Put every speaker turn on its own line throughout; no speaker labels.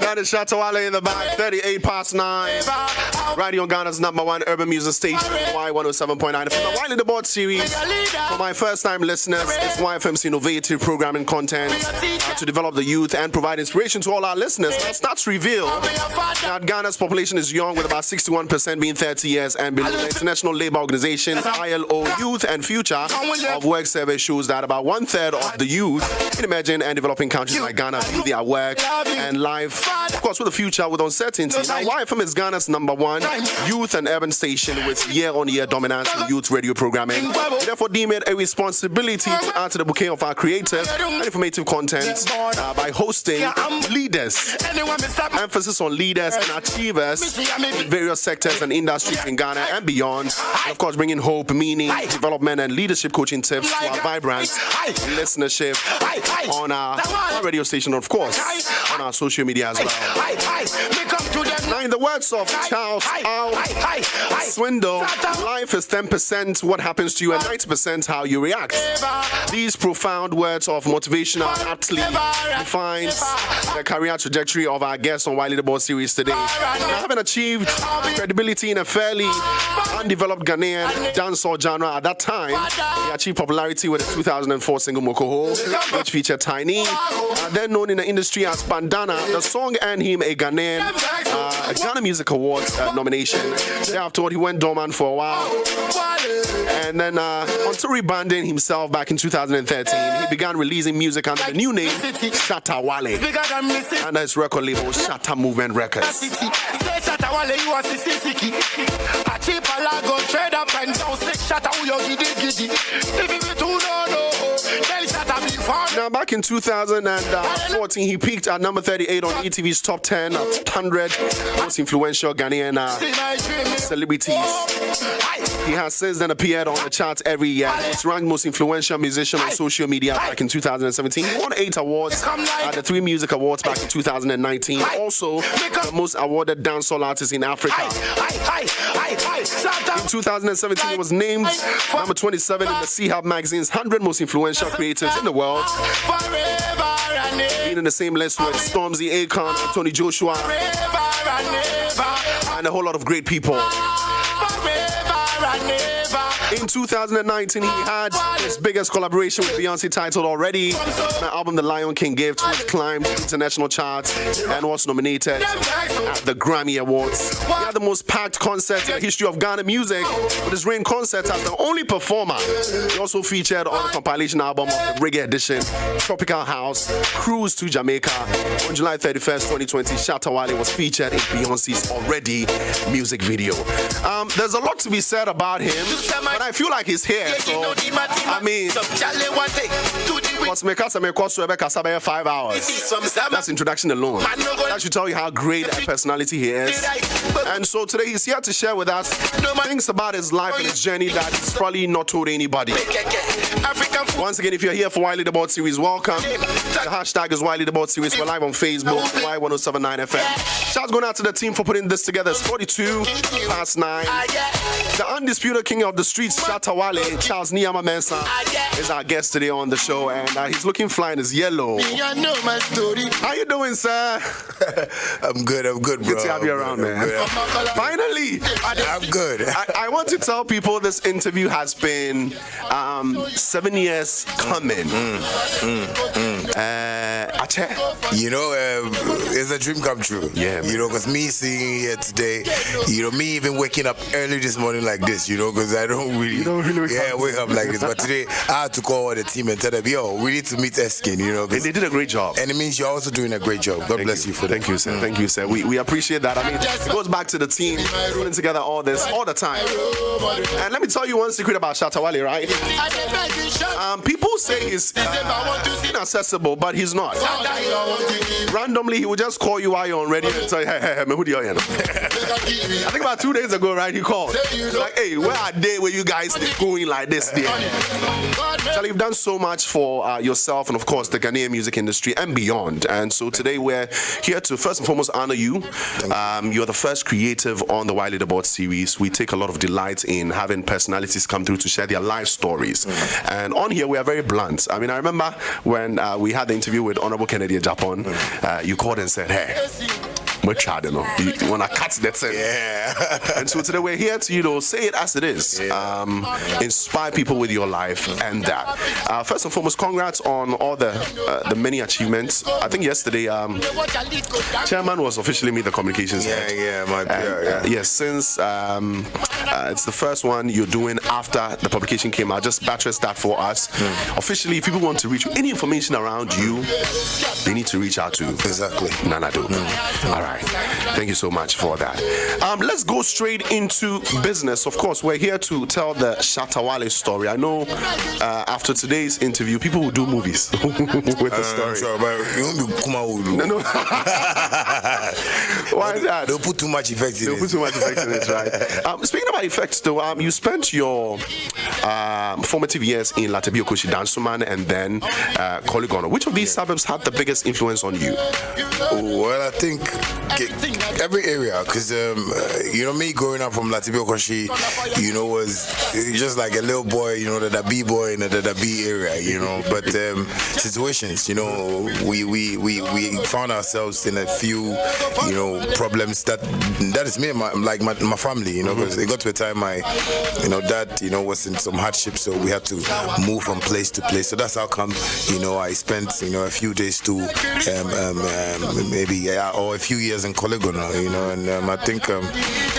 That is Shatta Wale in the back, 38 past 9. Radio on Ghana's #1 urban music station, Y107.9. From the Wile in the Board series, for my first time listeners, it's YFM's innovative programming content to develop the youth and provide inspiration to all our listeners. Now, stats reveal that Ghana's population is young, with about 61% being 30 years and below. The International Labour Organization, ILO Youth and Future of Work survey shows that about 1/3 of the youth in emerging and developing countries like Ghana view their work and life, of course, with a future with uncertainty. Now, YFM is Ghana's #1 youth and urban station with year-on-year dominance in youth radio programming. We therefore deem it a responsibility to add to the bouquet of our creative and informative content by hosting leaders. Emphasis on leaders and achievers in various sectors and industries in Ghana and beyond. And of course, bringing hope, meaning, development, and leadership coaching tips to our vibrant listenership on our radio station, of course, on our social media as well. Now, in the words of Charles Swindle, life is 10% what happens to you and 90% how you react. These profound words of motivation are aptly defines the career trajectory of our guest on Wile the Board series today. Now, having achieved credibility in a fairly undeveloped Ghanaian dancehall genre at that time, he achieved popularity with the 2004 single Mokoho, which featured Tiny, then known in the industry as Bandana. The song earned him a Ghana Music Awards nomination. Thereafter, he went dormant for a while. And then, until rebranding himself back in 2013, he began releasing music under the new name Shatta Wale, under his record label Shatta Movement Records. Now, back in 2014, he peaked at number 38 on ETV's Top 10 100 most influential Ghanaian celebrities. He has since then appeared on the charts every year. He's ranked most influential musician on social media back in 2017. He won 8 awards at the 3 Music Awards back in 2019. Also, the most awarded dancehall artist in Africa. In 2017, he was named number 27 in the C-Hub magazine's 100 most influential creatives in the world. Being in the same list with Stormzy, Akon, Tony Joshua, and a whole lot of great people. In 2019, he had his biggest collaboration with Beyonce, titled Already. The album The Lion King Gift, which climbed international charts and was nominated at the Grammy Awards. He had the most packed concert in the history of Ghana music, with his Rain concert as the only performer. He also featured on the compilation album of the reggae edition, Tropical House, Cruise to Jamaica. On July 31st, 2020, Shatta Wale was featured in Beyonce's Already music video. There's a lot to be said about him, but I feel like he's here, so I mean, because me 5 hours. That's introduction alone. That should tell you how great a personality he is. And so today he's here to share with us things about his life and his journey that he's probably not told anybody. Once again, if you're here for Wile the Board series, welcome. The hashtag is Wile the Board series. We're live on Facebook, Y107.9 FM. Shouts going out to the team for putting this together. It's 42 past 9. The undisputed king of the streets, Shatta Wale, Charles Niyama Mensah, is our guest today on the show, and he's looking fly in his yellow. How you doing, sir?
I'm good, bro.
Good to have you around, man. Finally!
I'm good.
I want to tell people this interview has been 7 years coming.
You know, it's a dream come true.
Yeah, man.
You know, because me seeing here today, you know, me even waking up early this morning like this, you know, because I don't really wake up like this. But today, I had to call the team and tell them, yo, we need to meet Eskin, you know.
They did a great job.
And it means you're also doing a great job. God bless you for that.
Thank you, sir. Thank you, sir. We appreciate that. I mean, it goes back to the team putting together all this all the time. And let me tell you one secret about Shatta Wale, right? People say he's inaccessible, but he's not. Randomly, he will just call you while you're on radio and say, hey, man, who do you know? I think about 2 days ago, right, he called. Like, hey, where are they where you guys going like this there? Charlie, you've done so much for yourself and, of course, the Ghanaian music industry and beyond. And so today we're here to first and foremost honor you. You're the first creative on the Wile the Board series. We take a lot of delight in having personalities come through to share their life stories. And on here, we are very blunt. I mean, I remember when we had the interview with Honorable Kennedy Japan, you called and said, hey, much harder, no. You want to cut that thing.
Yeah.
And so today we're here to, say it as it is. Inspire people with your life and that. First and foremost, congrats on all the many achievements. I think yesterday, Chairman was officially made the communications head. Yes, since it's the first one you're doing after the publication came out, just buttress that for us. Officially, if people want to reach you, any information around you, they need to reach out to Nana Do. All right. Thank you so much for that. Let's go straight into business. Of course, we're here to tell the Shatta Wale story. I know after today's interview, people will do movies with the story.
Sure, but you won't be Kuma.
No. Why is that?
They'll put too much effect in it.
They'll put too much effect in it, right? Speaking about effects, though, you spent your formative years in Latebio Koshi Dansuman and then Koligono. Which of these suburbs had the biggest influence on you?
Well, I think every area, because me growing up from Latebio Koshi, was just like a little boy, the Dada B boy in the Dada B area, But situations, we found ourselves in a few, problems that is me and my family, because it got to a time my, dad, was in some hardship, so we had to move from place to place. So that's how come, I spent, a few days to maybe or a few years in Koligono, and I think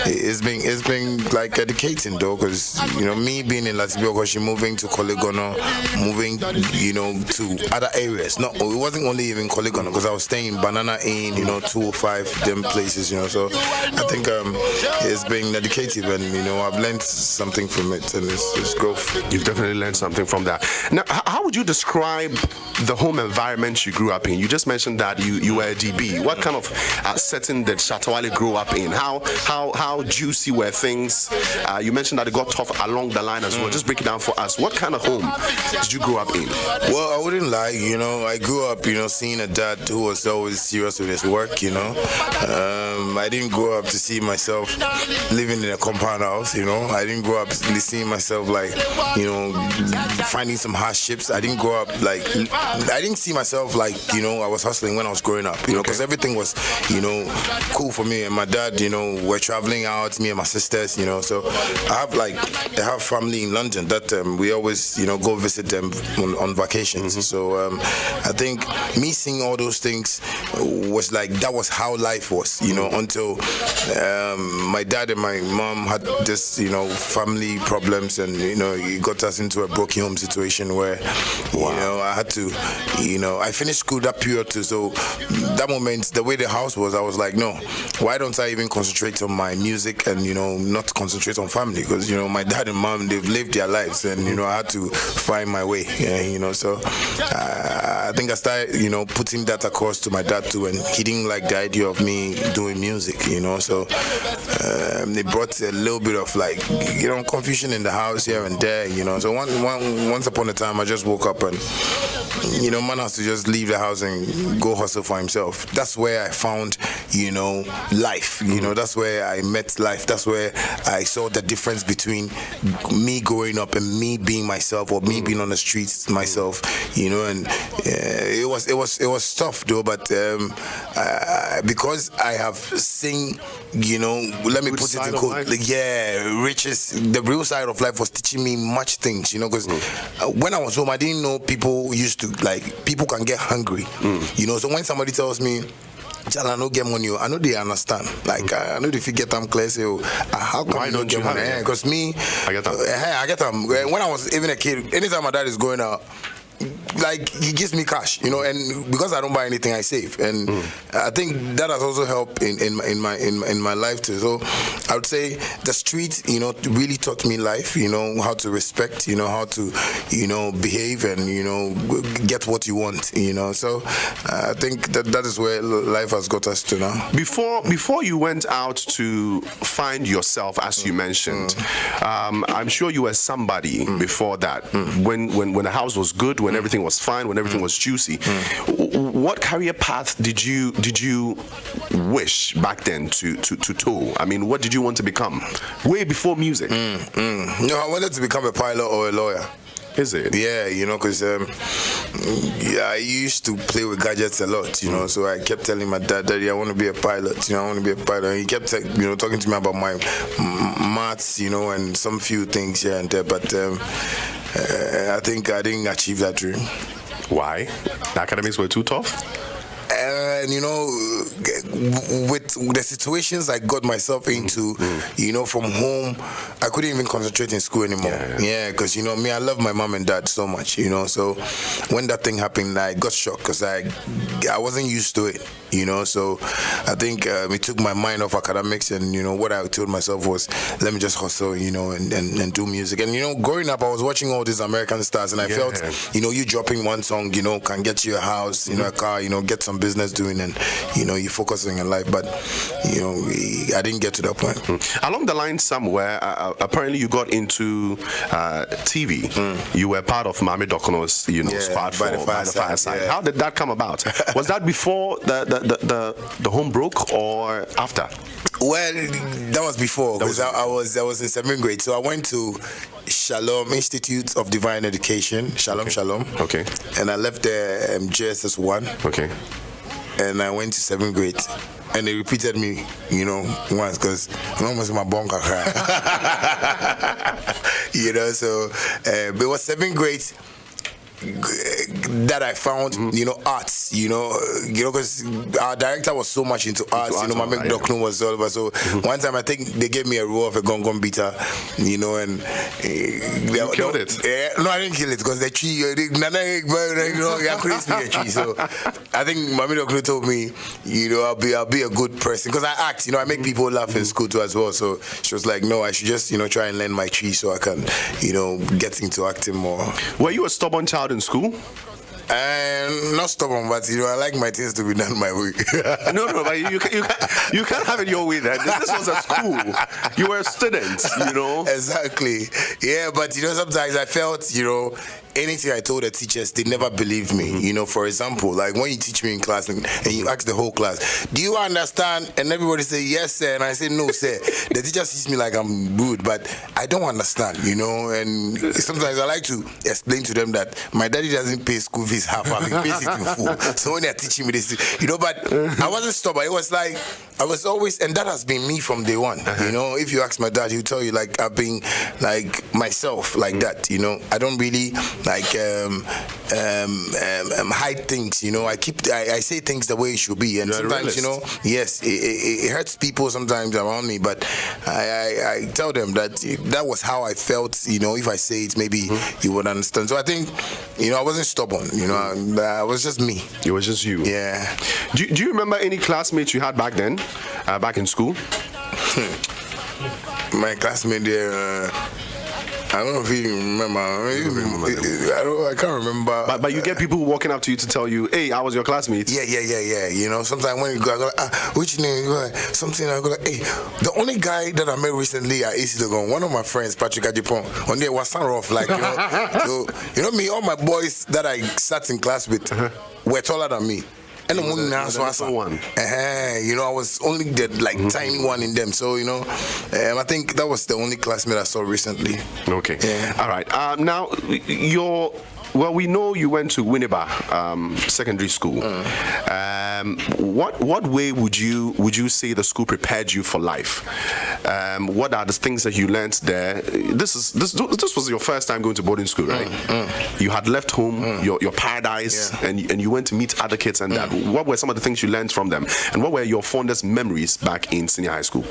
it's been like educating though, because me being in Latibio Koshi, moving to Koligono, moving to other areas. It wasn't only even Koligono, because I was staying in Bandana in 205 them places, so I think it's been educative, and I've learned something from it, and it's growth.
You've definitely learned something from that. Now, how would you describe the home environment you grew up in? You just mentioned that you were a DB. What kind of setting did Chatawali grow up in? How juicy were things? You mentioned that it got tough along the line as well. Just break it down for us. What kind of home did you grow up in?
Well, I wouldn't lie. I grew up, seeing a dad who was always serious with his work. I didn't grow up to see myself living in a compound house. I didn't grow up seeing myself finding some hardships. I didn't grow up I didn't see myself I was hustling when I was growing up. Because everything was cool for me, and my dad we're traveling out, me and my sisters. So I have family in London that we always go visit them on vacations. So I think me seeing all those things was that was how life was. Until my dad and my mom had this family problems, and it got us into a broken home situation where I had to I finished school that period too. So that moment, the way the house was, I was like, no, why don't I even concentrate on my music and not concentrate on family? Because my dad and mom, they've lived their lives, and I had to find my way. So I think I started putting that across to my dad too, and he didn't like the idea of me doing music. So they brought a little bit of confusion in the house here and there. So once upon a time, I just woke up and man has to just leave the house and go hustle for himself. That's where I found life. That's where I met life. That's where I saw the difference between me growing up and me being myself, or me being on the streets myself. And it was tough though, but because I have seen let me put it in quote, riches, the real side of life was teaching me much things, because when I was home, I didn't know people used to people can get hungry. So when somebody tells me, I no get money, I know they understand. I know if you get them clear, say, how come
why don't you
get money? Because me, I get them. When I was even a kid, anytime my dad is going out, he gives me cash, and because I don't buy anything, I save, and I think that has also helped in my life too. So I would say the street, really taught me life, how to respect, how to, behave and get what you want, So I think that is where life has got us to now.
Before you went out to find yourself, as you mentioned, I'm sure you were somebody before that. When the house was good, when everything was fine, when everything was juicy. What career path did you wish back then to toe? I mean, what did you want to become way before music?
No, I wanted to become a pilot or a lawyer.
Is it?
Yeah, you know, because I used to play with gadgets a lot, you know, so I kept telling my dad, Daddy, I want to be a pilot, you know, I want to be a pilot. And he kept, talking to me about my maths, you know, and some few things here and there, but I think I didn't achieve that dream.
Why? The academics were too tough?
And with the situations I got myself into, from home, I couldn't even concentrate in school anymore. Yeah, because me, I love my mom and dad so much. So when that thing happened, I got shocked because I wasn't used to it. So I think it took my mind off academics, and what I told myself was, let me just hustle, and do music. And growing up, I was watching all these American stars, and I felt, you dropping one song, can get you a house, a car, get some business doing, and you focus on your life. But I didn't get to that point.
Along the line somewhere, apparently you got into TV. You were part of Mami Dokono's squad
by the fireside.
How did that come about? Was that before the home broke or after?
Well, that was before, because I was in 7th grade, so I went to Shalom Institute of Divine Education, Shalom.
Okay.
And I left there JSS 1. Okay. And I went to 7th grade, and they repeated me, once, because I was my bonka cry. So it was 7th grade that I found, arts, because our director was so much into arts. My Dokno was all over. So one time I think they gave me a role of a gong beater, and
you killed it.
No, I didn't kill it because the tree, creates me a tree. So I think Mami Dokno told me, I'll be a good person because I act. I make people laugh in school too as well. So she was like, no, I should just try and learn my tree so I can get into acting more.
Were you a stubborn child in school?
Not stubborn, but I like my things to be done my way.
No, but you can't have it your way. Then this was a school. You were a student,
Exactly. Yeah, but sometimes I felt, anything I told the teachers, they never believed me. For example, like when you teach me in class and you ask the whole class, do you understand? And everybody say yes, sir. And I say no, sir. The teacher sees me like I'm rude, but I don't understand. And sometimes I like to explain to them that my daddy doesn't pay school fees half, he pays it in full. So when they're teaching me this, but I wasn't stubborn. It was like I was always, and that has been me from day one. If you ask my dad, he'll tell you like I've been like myself like that. I don't really hide things. I say things the way it should be, and sometimes yes, it hurts people sometimes around me, but I tell them that was how I felt. If I say it, maybe you would understand. So I think I wasn't stubborn. I was just me.
It was just you.
Yeah.
Do you remember any classmates you had back then, back in school?
My classmate there. I don't know if you remember. I can't remember.
But you get people walking up to you to tell you, hey, I was your classmate.
Yeah. Sometimes when you go, I go like, which name? Something I go like, hey, the only guy that I met recently at AC Dogon, one of my friends, Patrick Ajipon, on there was rough, like so, me, all my boys that I sat in class with were taller than me. And the one. I was only the tiny one in them. So I think that was the only classmate I saw recently.
Okay. Yeah. All right. Now we know you went to Winneba secondary school. What way would you say the school prepared you for life? What are the things that you learned there? This was your first time going to boarding school, right? You had left home, your paradise, and you went to meet other kids and that. What were some of the things you learned from them? And what were your fondest memories back in senior high school?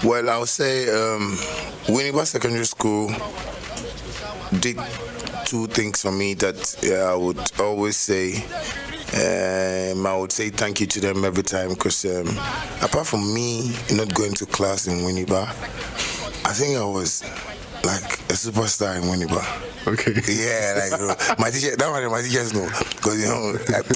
Well, I would say Winneba Secondary School did two things for me that I would always say. I would say thank you to them every time because apart from me not going to class in Winneba, I think I was like a superstar in Winneba.
Okay.
Yeah, my teacher. That one my teachers know because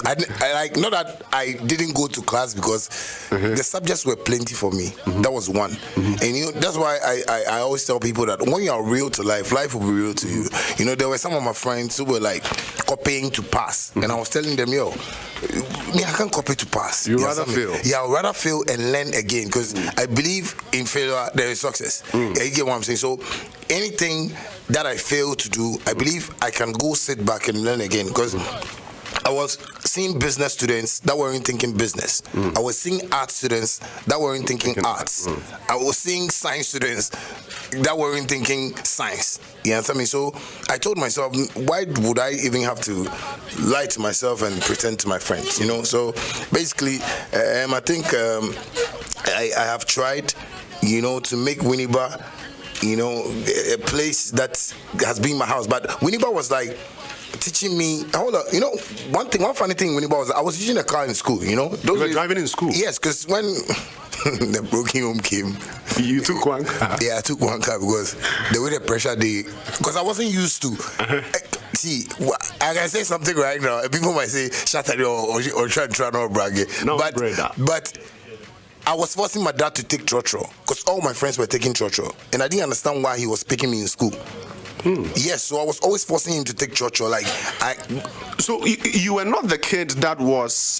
I like not that I didn't go to class because the subjects were plenty for me. That was one, and that's why I always tell people that when you are real to life will be real to you. There were some of my friends who were like copying to pass, and I was telling them, me I can't copy to pass.
You rather fail.
Yeah, I'd rather fail and learn again because I believe in failure there is success. Yeah, you get what I'm saying. So anything that I fail to do, I believe I can go sit back and learn again, because I was seeing business students that weren't thinking business. I was seeing art students that weren't thinking arts. I was seeing science students that weren't thinking science. You understand me? So I told myself, why would I even have to lie to myself and pretend to my friends? You know. So basically, I think I have tried, you know, to make Winneba, you know, a place that has been my house. But Winneba was like teaching me, hold on, you know, one funny thing when I was using a car in school, you know.
You were driving in school?
Yes, because when the broken home came,
you took one car?
Yeah, I took one car because the way the pressure because I wasn't used to. See, I can say something right now. People might say, Shatta or try not bragging.
No,
but I was forcing my dad to take trotro because all my friends were taking trotro, and I didn't understand why he was picking me in school. Yes, so I was always forcing him to take trotro.
So you were not the kid that was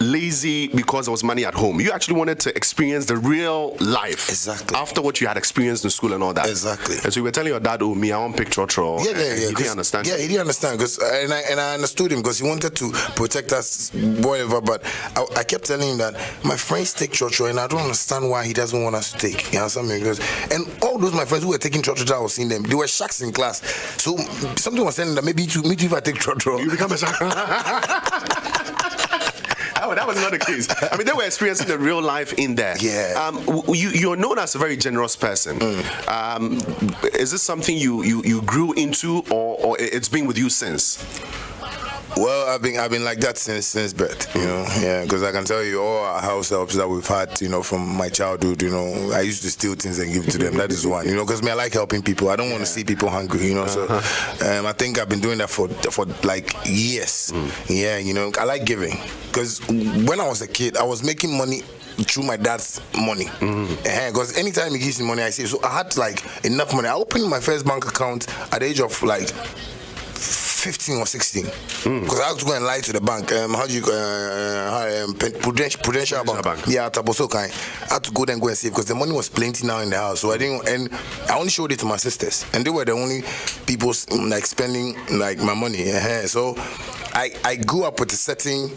lazy because there was money at home. You actually wanted to experience the real life.
Exactly.
After what you had experienced in school and all that.
Exactly.
And so you were telling your dad, "Oh, me, I want to pick trotro."
Yeah.
He didn't understand.
Yeah, he didn't understand and I understood him because he wanted to protect us, whatever. But I kept telling him that my friends take trotro, and I don't understand why he doesn't want us to take. You understand me? And all those my friends who were taking trotro, I was seeing them. They were sharks in class. So something was saying that maybe to me if I take trotro,
you become a shark. Oh, that was not the case. I mean, they were experiencing the real life in there.
Yeah.
You're known as a very generous person. Is this something you grew into, or it's been with you since?
Well, I've been like that since birth, you know. Yeah, because I can tell you all our house helps that we've had, you know, from my childhood. You know, I used to steal things and give to them. That is one, you know, because I like helping people. I don't want to see people hungry, you know. So I think I've been doing that for like years. Yeah, you know, I like giving because when I was a kid, I was making money through my dad's money. Because anytime he gives me money, I save. So I had like enough money. I opened my first bank account at the age of like 15 or 16, because I had to go and lie to the bank. Prudential Bank. Yeah, Tabosokai. I had to go there and go and save because the money was plenty now in the house. So I didn't, and I only showed it to my sisters, and they were the only people like spending like my money. So I grew up with a certain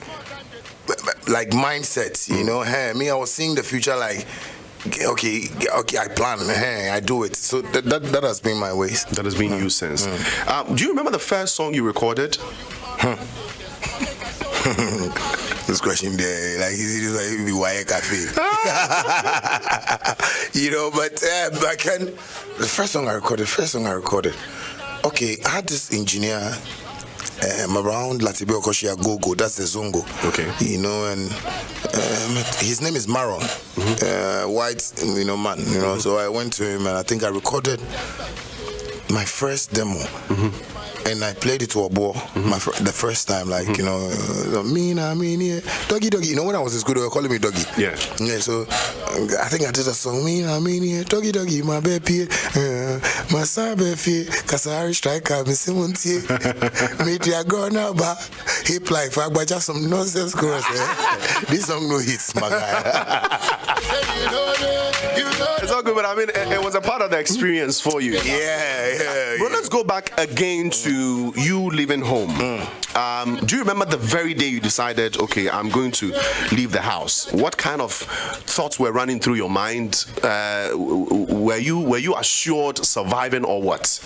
like mindset, you know. Me, I was seeing the future like, okay, I plan, I do it. So that has been my ways.
That has been you since. Do you remember the first song you recorded?
This question there, like, is it like be Wire Cafe? You know, but back then, the first song I recorded. Okay, I had this engineer. Around Latibio Koshia Gogo, that's the Zongo.
Okay.
You know, and his name is Maron, white, you know, man. You know, so I went to him and I think I recorded my first demo. And I played it to a boy the first time, like, you know, doggy. You know, when I was in school, they were calling me doggy.
Yeah.
So I think I did a song, doggy, my baby, my sabe, Kasari striker, Miss Simonti, media gonna ba, hip like but just some nonsense chorus. This song no hits, my guy.
It's all good, but I mean, it was a part of the experience for you.
Yeah.
But let's go back again to you leaving home. Do you remember the very day you decided, okay, I'm going to leave the house? What kind of thoughts were running through your mind? Were you assured surviving or what?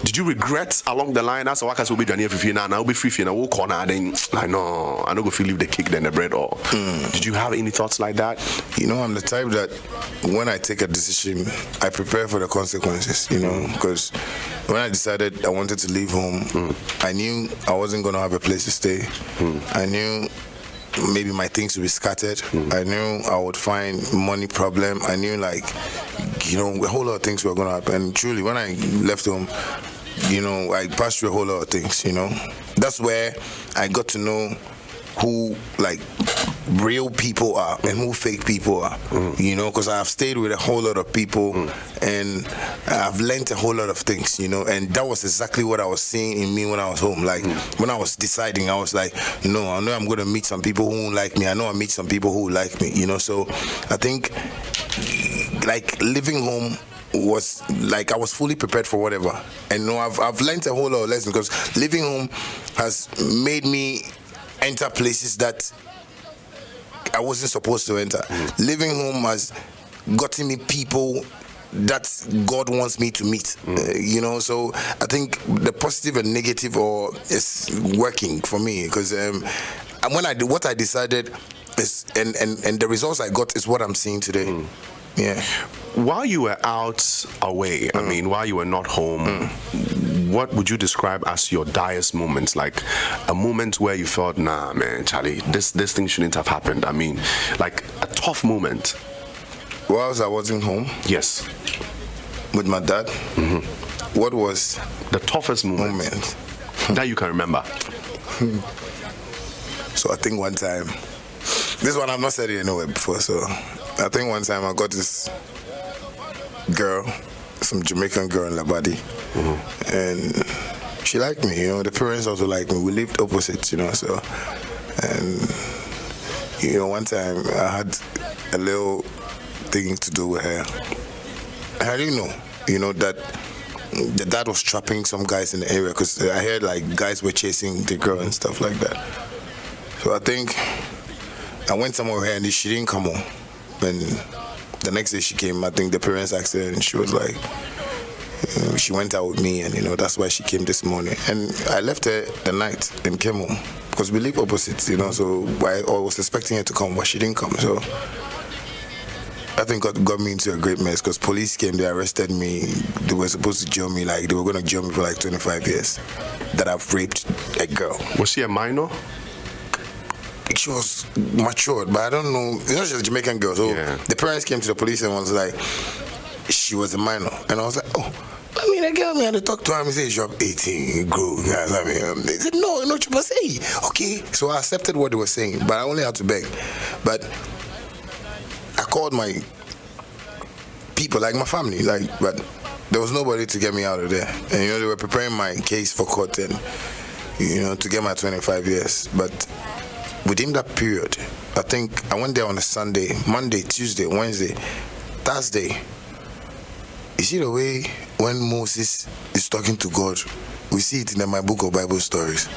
Did you regret along the line? As a worker, will be done if you now will be free and I will corner. Then I know I don't go feel leave the cake then the bread. Or did you have any thoughts like that?
You know, I'm the type that when I take a decision, I prepare for the consequences. You know, because when I decided I wanted to leave home, I knew I wasn't going to have a place to stay. I knew maybe my things would be scattered. I knew I would find money problem. I knew, like, you know, a whole lot of things were going to happen. And truly, when I left home, you know, I passed through a whole lot of things, you know. That's where I got to know who, like, real people are and who fake people are, you know, because I've stayed with a whole lot of people and I've learned a whole lot of things, you know, and that was exactly what I was seeing in me when I was home. Like, when I was deciding, I was like, no, I know I'm going to meet some people who won't like me. I know I meet some people who like me, you know. So I think, like, living home was like I was fully prepared for whatever. And I've learned a whole lot of lessons because living home has made me enter places that I wasn't supposed to enter. Living home has gotten me people that God wants me to meet. So I think the positive and negative is working for me because what I decided is and the results I got is what I'm seeing today. Yeah.
While you were out away, I mean, while you were not home, what would you describe as your direst moments? Like a moment where you felt, nah, man, Charlie, this thing shouldn't have happened. I mean, like a tough moment.
Whilst I wasn't home?
Yes.
With my dad? What was
the toughest moment that you can remember?
So I think one time, this one I've not said it anywhere before, so I think one time I got this girl, some Jamaican girl in Labadi, and she liked me, the parents also liked me. We lived opposite, so, and, one time I had a little thing to do with her. I didn't know, that the dad was trapping some guys in the area because I heard like guys were chasing the girl and stuff like that. So I think I went somewhere with her and she didn't come home. And the next day she came, I think the parents asked her and she was like, she went out with me and that's why she came this morning. And I left her the night and came home because we live opposite, so I was expecting her to come, but she didn't come. So I think God got me into a great mess because police came, they arrested me. They were supposed to jail me, they were going to jail me for 25 years that I've raped a girl.
Was she a minor?
She was matured, but I don't know. She's a Jamaican girl. So the parents came to the police and was like, she was a minor. And I was like, the girl, me had to talk to her and say, you're 18, you grow. They said, no, you say. Okay. So I accepted what they were saying, but I only had to beg. But I called my people, like my family, but there was nobody to get me out of there. And they were preparing my case for court and to get my 25 years. But within that period, I think I went there on a Sunday, Monday, Tuesday, Wednesday, Thursday. You see the way when Moses is talking to God, we see it in my book of Bible stories.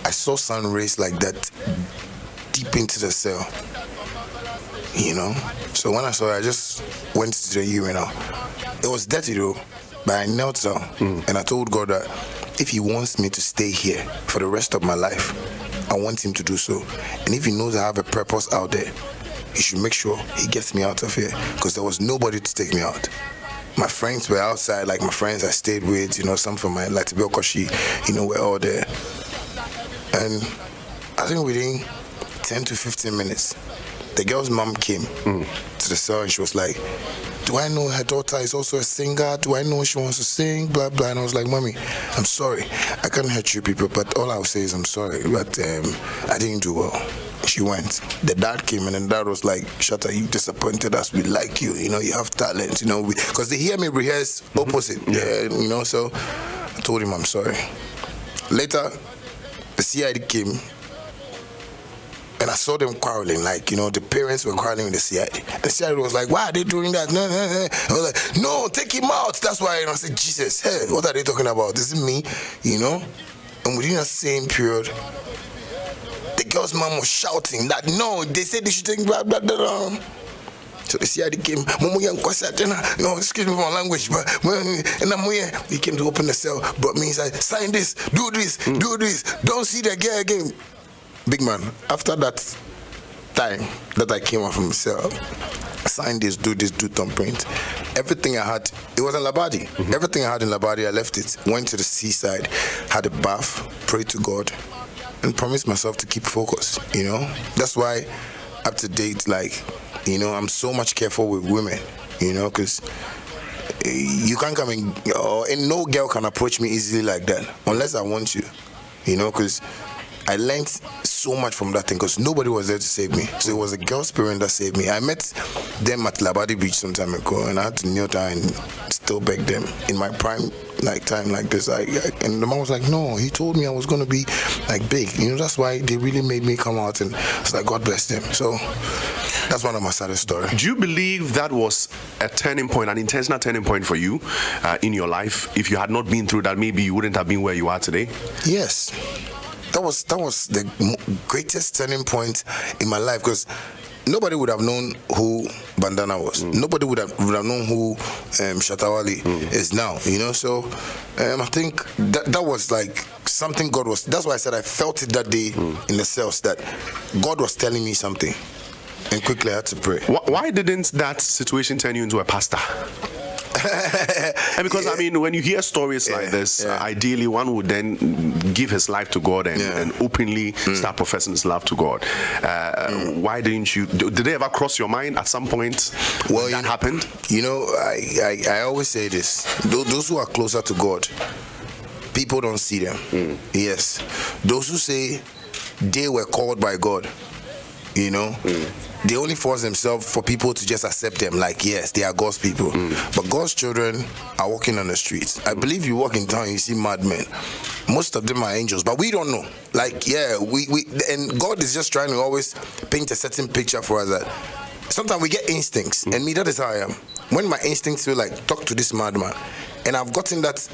I saw sun rays like that deep into the cell. So when I saw it, I just went to the urinal. It was dirty though, but I knelt down and I told God that if He wants me to stay here for the rest of my life, I want Him to do so. And if He knows I have a purpose out there, He should make sure He gets me out of here because there was nobody to take me out. My friends were outside, like my friends I stayed with, some from my Latibio Koshi, were all there. And I think within 10 to 15 minutes, the girl's mom came to the cell and she was like, do I know her daughter is also a singer? Do I know she wants to sing? Blah, blah. And I was like, Mommy, I'm sorry. I can't hurt you people, but all I'll say is I'm sorry. But I didn't do well. She went. The dad came and the dad was like, Shatta, you disappointed us. We like you. You have talent. Because they hear me rehearse opposite. So I told him I'm sorry. Later, the CID came. And I saw them quarreling, the parents were quarreling with the CID. And the CID was like, why are they doing that? No. I was like, no, take him out. That's why I said, Jesus, hey, what are they talking about? This is me, And within that same period, the girl's mom was shouting that, no, they said they should take blah, blah, blah, blah. So the CID came, excuse me for my language, but he came to open the cell, brought me inside, sign this, do this, don't see the girl again. Big man, after that time that I came out from the cell, I signed this, do thumbprint. Everything I had, it was in Labadi. Everything I had in Labadi, I left it, went to the seaside, had a bath, prayed to God, and promised myself to keep focus, That's why, up to date, I'm so much careful with women, because you can't come in, and no girl can approach me easily like that, unless I want you, because I learned so much from that thing because nobody was there to save me. So it was a girl's parent that saved me. I met them at Labadi Beach some time ago and I had to kneel down and still beg them in my prime like time like this. And the man was like, no, he told me I was gonna be like big. You know, that's why they really made me come out, and it's like, God bless them. So that's one of my saddest stories.
Do you believe that was a turning point, an intentional turning point for you in your life? If you had not been through that, maybe you wouldn't have been where you are today?
Yes. That was the greatest turning point in my life, because nobody would have known who Bandana was. Nobody would have known who Chatawali is now. You know, so I think that was like something God was. That's why I said I felt it that day in the cells, that God was telling me something, and quickly I had to pray.
Why didn't that situation turn you into a pastor? And because I mean, when you hear stories like this, ideally one would then give his life to God and openly start professing his love to God. Why didn't you? Did they ever cross your mind at some point?
Well,
that happened.
You know, I always say this: those who are closer to God, people don't see them. Yes, those who say they were called by God, you know. They only force themselves for people to just accept them, like, yes, they are God's people. But God's children are walking on the streets. I believe you walk in town, you see madmen. Most of them are angels, but we don't know. Like, and God is just trying to always paint a certain picture for us that sometimes we get instincts, and me, that is how I am. When my instincts feel like, talk to this madman, and I've gotten that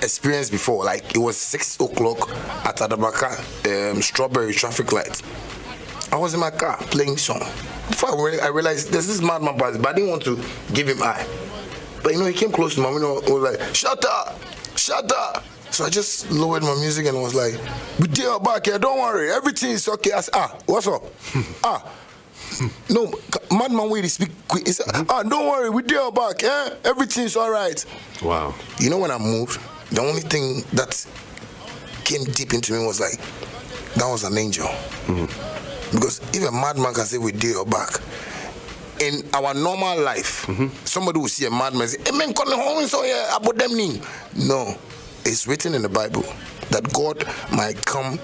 experience before. Like, it was 6 o'clock at Adabaka, Strawberry traffic light. I was in my car playing song. Before I realized there's this madman passing, but I didn't want to give him eye. But you know, he came close to me, you know, he was like, Shatta! Shatta! So I just lowered my music and was like, we deal back here, don't worry, everything is okay. I said, what's up? No, madman way to speak quick. He said, don't worry, we deal back, everything's all right.
Wow.
You know, when I moved, the only thing that came deep into me was like, that was an angel. Because if a madman can say we did your back, in our normal life, somebody will see a madman and say, hey man, come home so yeah, about them name. No, it's written in the Bible that God might come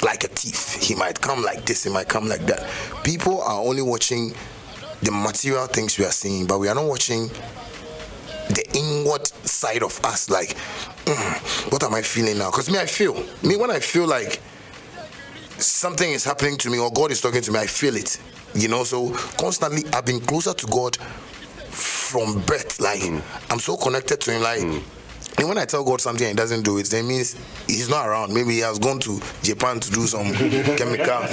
like a thief. He might come like this, he might come like that. People are only watching the material things we are seeing, but we are not watching the inward side of us. Like, what am I feeling now? Because when I feel like something is happening to me or God is talking to me, I feel it, you know. So constantly I've been closer to God from birth. Like, I'm so connected to him. Like, and when I tell God something and he doesn't do it, that means he's not around. Maybe he has gone to Japan to do some chemical.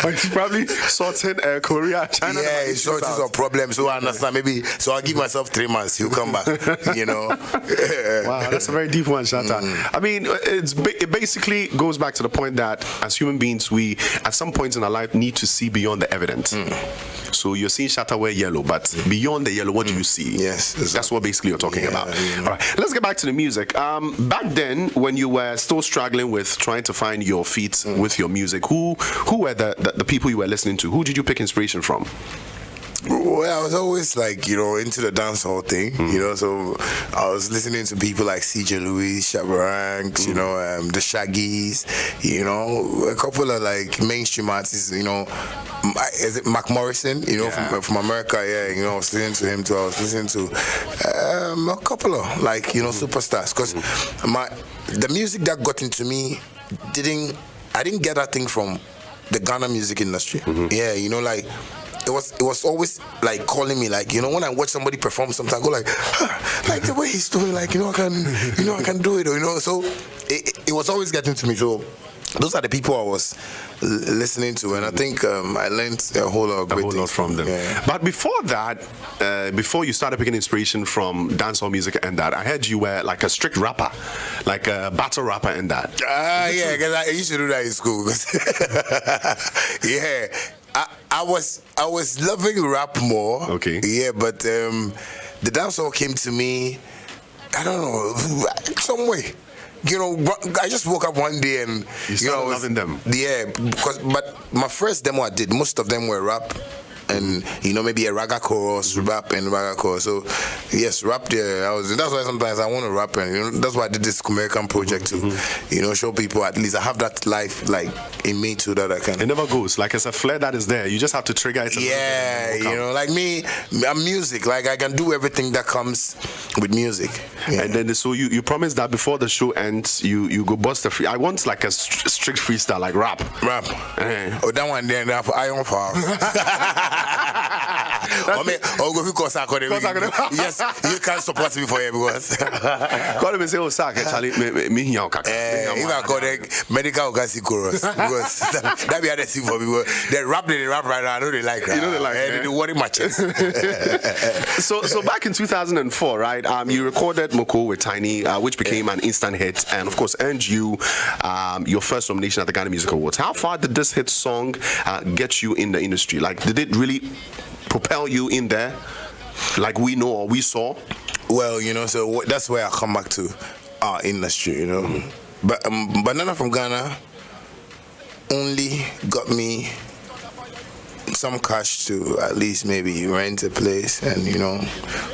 Or he's probably sorting Korea, China.
Yeah, he's sorting some problems. So I understand. Maybe, so I'll give myself 3 months. He'll come back, you know.
Wow, that's a very deep one, Shatta. I mean, it basically goes back to the point that as human beings, we, at some point in our life, need to see beyond the evidence. So you're seeing Shatta wear yellow, but beyond the yellow, what do you see?
Yes, exactly.
That's what basically you're talking about. All right, let's get back to the music. Back then, when you were still struggling with trying to find your feet with your music, who were the people you were listening to? Who did you pick inspiration from?
Well, I was always like, you know, into the dancehall thing, you know, so I was listening to people like CJ Louis, Shabaranks, you know, the Shaggies, you know, a couple of like mainstream artists, you know, is it Mark Morrison, you know, from America, you know, I was listening to him too. I was listening to a couple of like, you know, superstars, because the music that got into me I didn't get that thing from the Ghana music industry. Yeah, you know, like, it was always like calling me, like, you know, when I watch somebody perform sometimes I go like the way he's doing, like, I can do it, or, you know, so it was always getting to me. So those are the people I was listening to, and I think I learned a whole lot of great things
from them. Yeah. But before that, before you started picking inspiration from dancehall music and that, I heard you were like a strict rapper, like a battle rapper and that.
Yeah, because I used to do that in school. Yeah. I was loving rap more. Okay. Yeah, but the dancehall came to me, I don't know, some way. You know, I just woke up one day and
you started loving them.
Yeah, but my first demo I did, most of them were rap and maybe a raga chorus, rap and raga chorus. So yes, rap there. That's why sometimes I want to rap, and that's why I did this American project to show people at least I have that life like in me too that I can.
It never goes. Like it's a flair that is there. You just have to trigger it.
Yeah, like me, I'm music. Like I can do everything that comes with music. Yeah.
And then so you promise that before the show ends, you go bust a free. I want like a strict freestyle, like rap.
Oh, that one then for Iron Fall. Yes, you can't support me for it because.
Call me say, oh, sack, Charlie, me here.
If I call it medical chorus, because that be other thing for me. They rap right now. I know they like that.
You know they like
they worry matches.
So back in 2004, right? You recorded Moko with Tiny, which became an instant hit, and of course earned you your first nomination at the Ghana Music Awards. How far did this hit song get you in the industry? Like, did it really propel you in there, like we know or we saw?
Well, so that's where I come back to our industry, But Bandana from Ghana only got me some cash to at least maybe rent a place and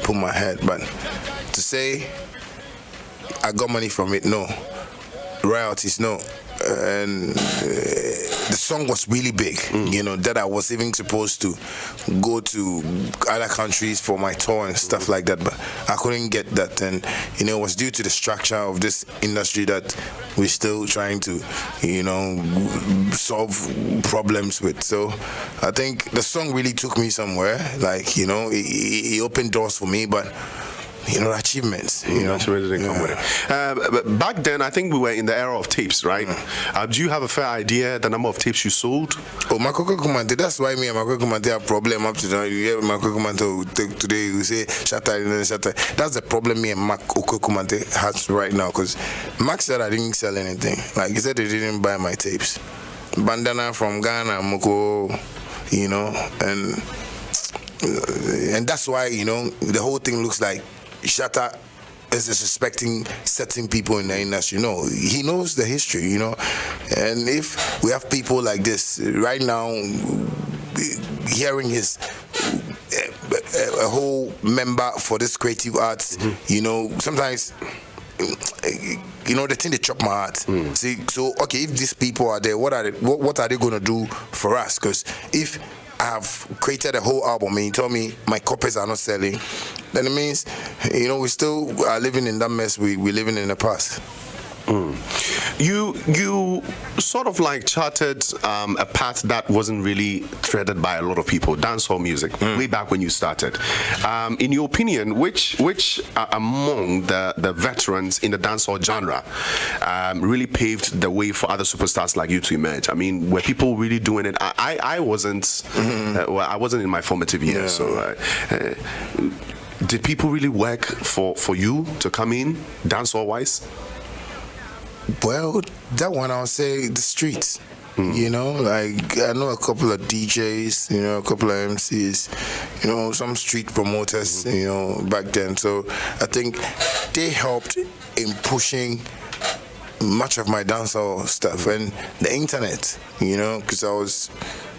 put my head. But to say I got money from it, no. Royalties, no. And the song was really big, that I was even supposed to go to other countries for my tour and stuff like that, but I couldn't get that. And it was due to the structure of this industry that we're still trying to solve problems with. So I think the song really took me somewhere, like it opened doors for me, but achievements.
Achievements didn't come with it. But back then, I think we were in the era of tapes, right? Do you have a fair idea the number of tapes you sold?
Oh, Makoko Kumante. That's why me and Makoko Kumante have problem up to now. You hear Makoko Kumante today, you say Shatta. That's the problem me and Makoko Kumante has right now, because Max said I didn't sell anything. Like he said, he didn't buy my tapes. Bandana from Ghana, Moko, and that's why the whole thing looks like Shatta is suspecting certain people in the industry. No, he knows the history, and if we have people like this right now, hearing his a whole member for this creative arts, sometimes the thing they chop my heart. See, so okay, if these people are there, what are they going to do for us? Because if I've created a whole album and you tell me my copies are not selling, then it means we still are living in that mess we living in the past.
You sort of like charted a path that wasn't really treaded by a lot of people, dancehall music, way back when you started. In your opinion, which among the veterans in the dancehall genre really paved the way for other superstars like you to emerge? I mean, were people really doing it? I wasn't. I wasn't in my formative years, so. Did people really work for you to come in, dancehall wise?
Well, that one I'll say the streets. Like I know a couple of DJs, a couple of MCs, some street promoters, back then. So I think they helped in pushing much of my dancehall stuff and the internet, because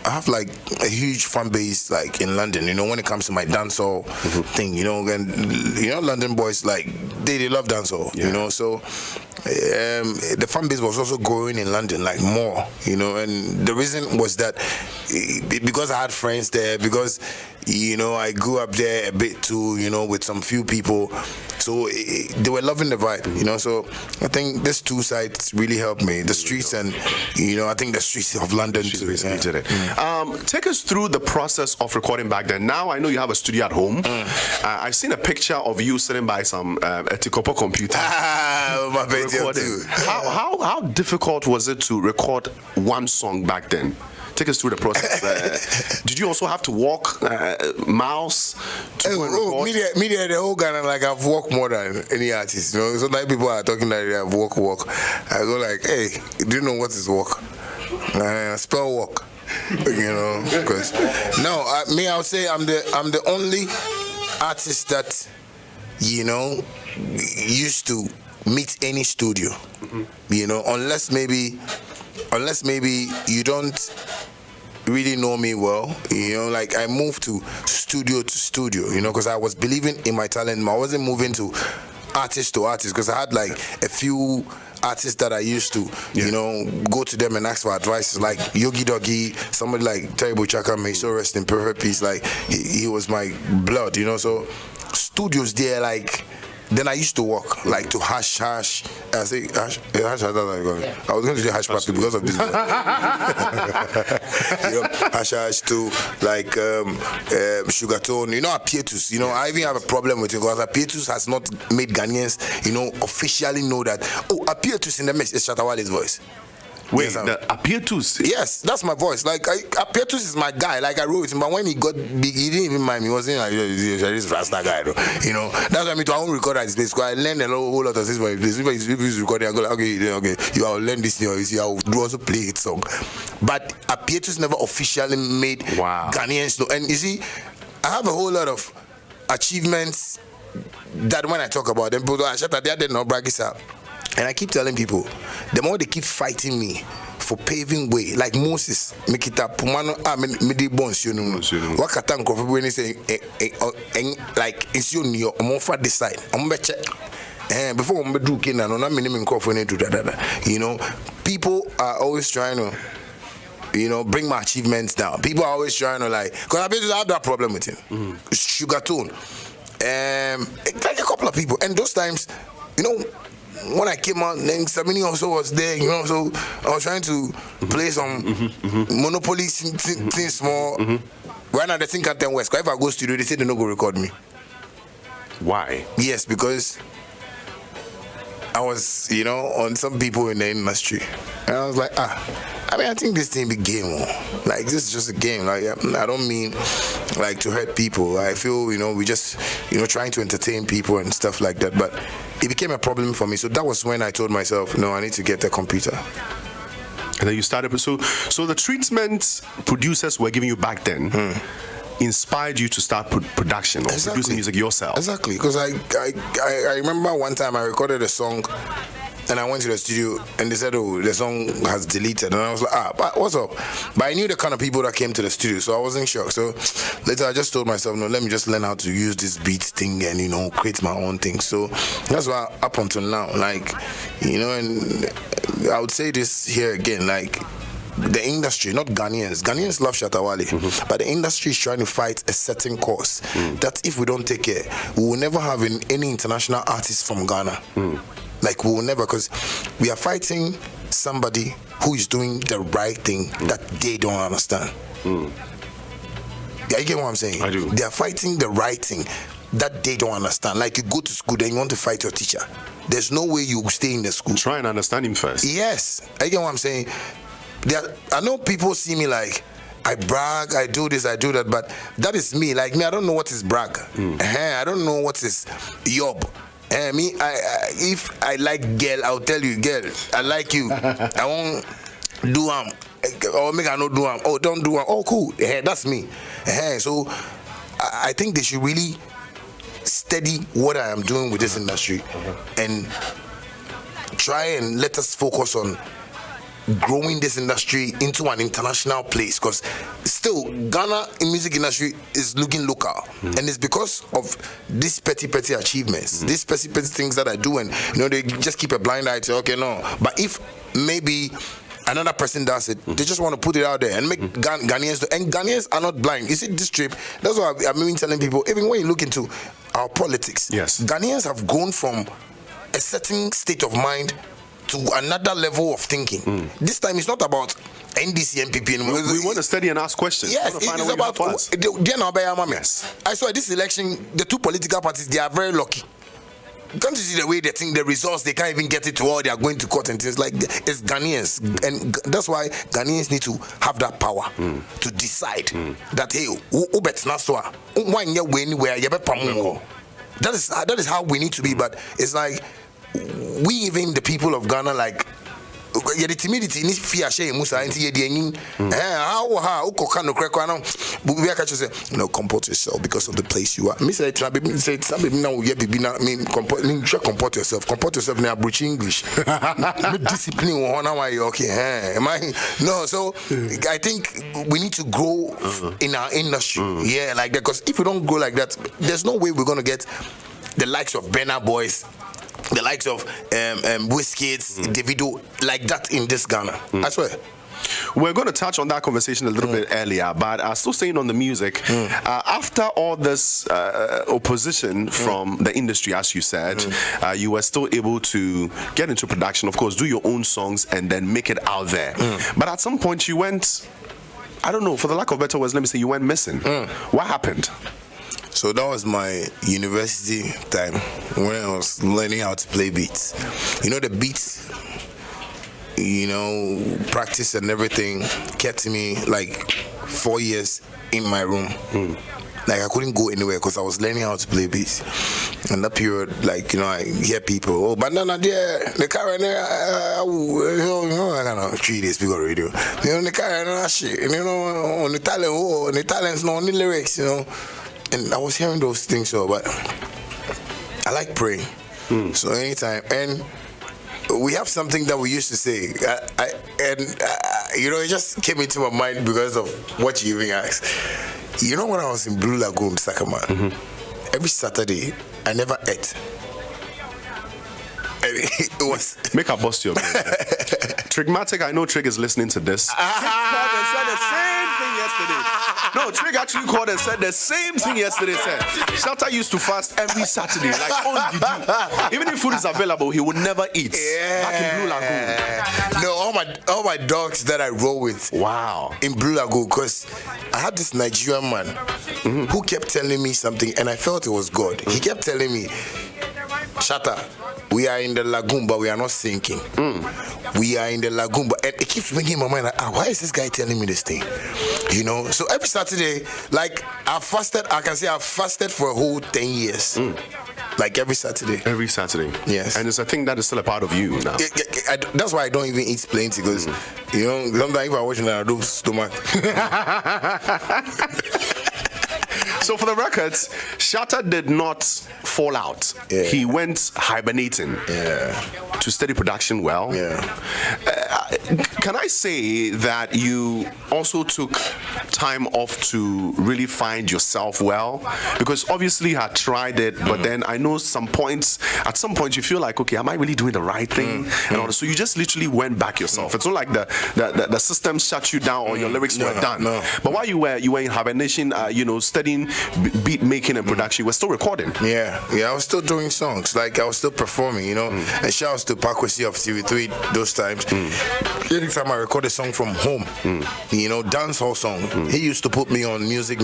I have like a huge fan base like in London, when it comes to my dancehall thing, and London boys like they love dancehall, so the fan base was also growing in London like more, and the reason was that because I had friends there, because I grew up there a bit too, with some few people, so they were loving the vibe, so I think these two sides really helped me, the streets and I think the streets of London too.
Did it. Take us through the process of recording back then. Now I know you have a studio at home. I've seen a picture of you sitting by some Etikopo computer.
My baby too.
How difficult was it to record one song back then? Take us through the process. Did you also have to walk miles to record?
Media, the whole Ghana, like I've walked more than any artist. Sometimes people are talking that they have walk. I go like, hey, do you know what is walk? Spell walk. Because I would say I'm the only artist that used to meet any studio. Unless maybe you don't really know me well. You know, like I moved to studio, you know, because I was believing in my talent. I wasn't moving to artist, because I had like a few artists that I used to, you know, go to them and ask for advice, like Yogi Doggy, somebody like Terrible Chaka, may so rest in perfect peace. Like he was my blood, you know. So studios there, like. Then I used to work like to hash. I say hash. I was going to do hash party because of this. You know, hash to like sugar tone. You know, Apietus. You know, I even have a problem with it because Apietus has not made Ghanaians, you know, officially know that. Oh, Apietus in the mix is Chatawali's voice.
Wait, the Apietus?
Yes, that's my voice. Like, Apietus is my guy. Like, I wrote with him, but when he got big, he didn't even mind me. He wasn't like, this Rasta guy, though. You know, that's why I mean, to I won't record at this place, because I learned a whole lot of this. If he's recording, I go like, okay, you will learn this, you see, I will also play his song. But Apietus never officially made Ghanaians know. And you see, I have a whole lot of achievements that when I talk about them, people are Shatta, they did not brag this up. And I keep telling people, the more they keep fighting me for paving way, like Moses, make it up, Pumano, midi bones, you know. Wakatan coffee when he say, like, it's you, I'm on for this side. I'm better. And before I'm do kin and I'm minimum coffee to that. You know, people are always trying to, you know, bring my achievements down. People are always trying to, like, because I basically have that problem with him. Sugar tone. Like a couple of people. And those times, you know, when I came out, then Samini also was there, you know, so I was trying to play some Monopoly things small. Right now, the thing can't tell West. If I go studio, they say they're not going to record me.
Why?
Yes, because I was, you know, on some people in the industry. And I was like, I mean, I think this thing be game. Like, this is just a game. Like, I don't mean, like, to hurt people. I feel, you know, we just, you know, trying to entertain people and stuff like that. But it became a problem for me. So that was when I told myself, no, I need to get a computer.
And then you started. So the treatment producers were giving you back then inspired you to start production or producing music yourself.
Exactly. Because I remember one time I recorded a song and I went to the studio and they said, oh, the song has deleted. And I was like, but what's up? But I knew the kind of people that came to the studio, so I wasn't shocked. So later I just told myself, no, let me just learn how to use this beat thing and, you know, create my own thing. So that's why up until now, like, you know, and I would say this here again, like, the industry, not Ghanaians. Ghanaians love Shatta Wale, but the industry is trying to fight a certain cause that if we don't take care, we will never have any international artists from Ghana. Like, we will never, because we are fighting somebody who is doing the right thing that they don't understand. Yeah, you get what I'm saying?
I do.
They are fighting the right thing that they don't understand. Like, you go to school, then you want to fight your teacher. There's no way you will stay in the school.
Try and understand him first.
Yes. You get what I'm saying? I know people see me like, I brag, I do this, I do that, but that is me. Like me, I don't know what is brag. I don't know what is yob. Me, if I like girl, I'll tell you, girl, I like you. I won't do or make I not do oh, don't do oh, cool. That's me. So I think they should really study what I am doing with this industry and try and let us focus on growing this industry into an international place, because still Ghana in music industry is looking local, and it's because of these petty achievements, these petty things that I do, and you know, they just keep a blind eye to, okay, no, but if maybe another person does it, they just want to put it out there and make Ghanaians do, and Ghanaians are not blind. You see this trip, that's why I've been telling people, even when you look into our politics,
yes,
Ghanaians have grown from a certain state of mind to another level of thinking. This time it's not about NDC, MPP anymore.
We want to study and ask questions.
Yes, it's about yes. I saw this election, the two political parties, they are very lucky. Can't you see the way they think the results, they can't even get it to all, they are going to court and things like that. It's Ghanaians. And that's why Ghanaians need to have that power to decide that, hey, that is how we need to be. But it's like, we even the people of Ghana, like, yeah, the timidity ni fear share musa into ye the how uko no crack now. We catch say no comport yourself because of the place you are. Me say try be say some baby now we be now mean comport yourself. Comport yourself now breach English. Me discipline one now why okay. Am I no? So I think we need to grow in our industry. Yeah, like that. Because if we don't grow like that, there's no way we're gonna get the likes of Bandana boys, the likes of Wizkids, Davido, like that in this Ghana. I swear.
We're going to touch on that conversation a little bit earlier, but still staying on the music, after all this opposition from the industry, as you said, you were still able to get into production, of course, do your own songs and then make it out there. But at some point you went, I don't know, for the lack of better words, let me say you went missing. What happened?
So that was my university time when I was learning how to play beats. You know, the beats, you know, practice and everything kept me like 4 years in my room. Like I couldn't go anywhere because I was learning how to play beats. And that period, like, you know, I hear people, oh, Bandana there, the car in there, I don't know, 3 days people radio. You know, the car and that shit, and you know, on the talents, no, on the lyrics, you know. And I was hearing those things, so, but I like praying. So anytime, and we have something that we used to say, you know, it just came into my mind because of what you even asked. You know, when I was in Blue Lagoon, Sacramento, every Saturday, I never ate. And it was...
Make a bust your brain. Trigmatic, I know Trig is listening to this. Trig called and said the same thing yesterday. No, Trig actually called and said the same thing yesterday. Said Shatta used to fast every Saturday. Like, only did you. Even if food is available, he would never eat. Back in Blue Lagoon.
No, all my dogs that I roll with.
Wow.
In Blue Lagoon, because I had this Nigerian man who kept telling me something, and I felt it was God. He kept telling me, Shatta, we are in the lagoon, but we are not sinking. We are in the lagoon, but and it keeps ringing in my mind. Like, why is this guy telling me this thing? You know. So every Saturday, like I fasted. I can say I fasted for a whole 10 years. Like every Saturday.
Every Saturday.
Yes.
And it's a thing that is still a part of you now.
That's why I don't even eat plenty because you know sometimes if I watch that I do stomach.
So for the records, Shatta did not fall out. He went hibernating to steady production well. Can I say that you also took time off to really find yourself well? Because obviously you had tried it, but then I know at some point you feel like, okay, am I really doing the right thing? And all, so you just literally went back yourself. It's not like the system shut you down or your lyrics were done. But while you were in hibernation, you know, studying beat making and production, you were still recording.
Yeah, I was still doing songs. Like I was still performing, you know. And shouts to Pakwesi of TV3 those times. Anytime I record a song from home, you know, dancehall song, he used to put me on music.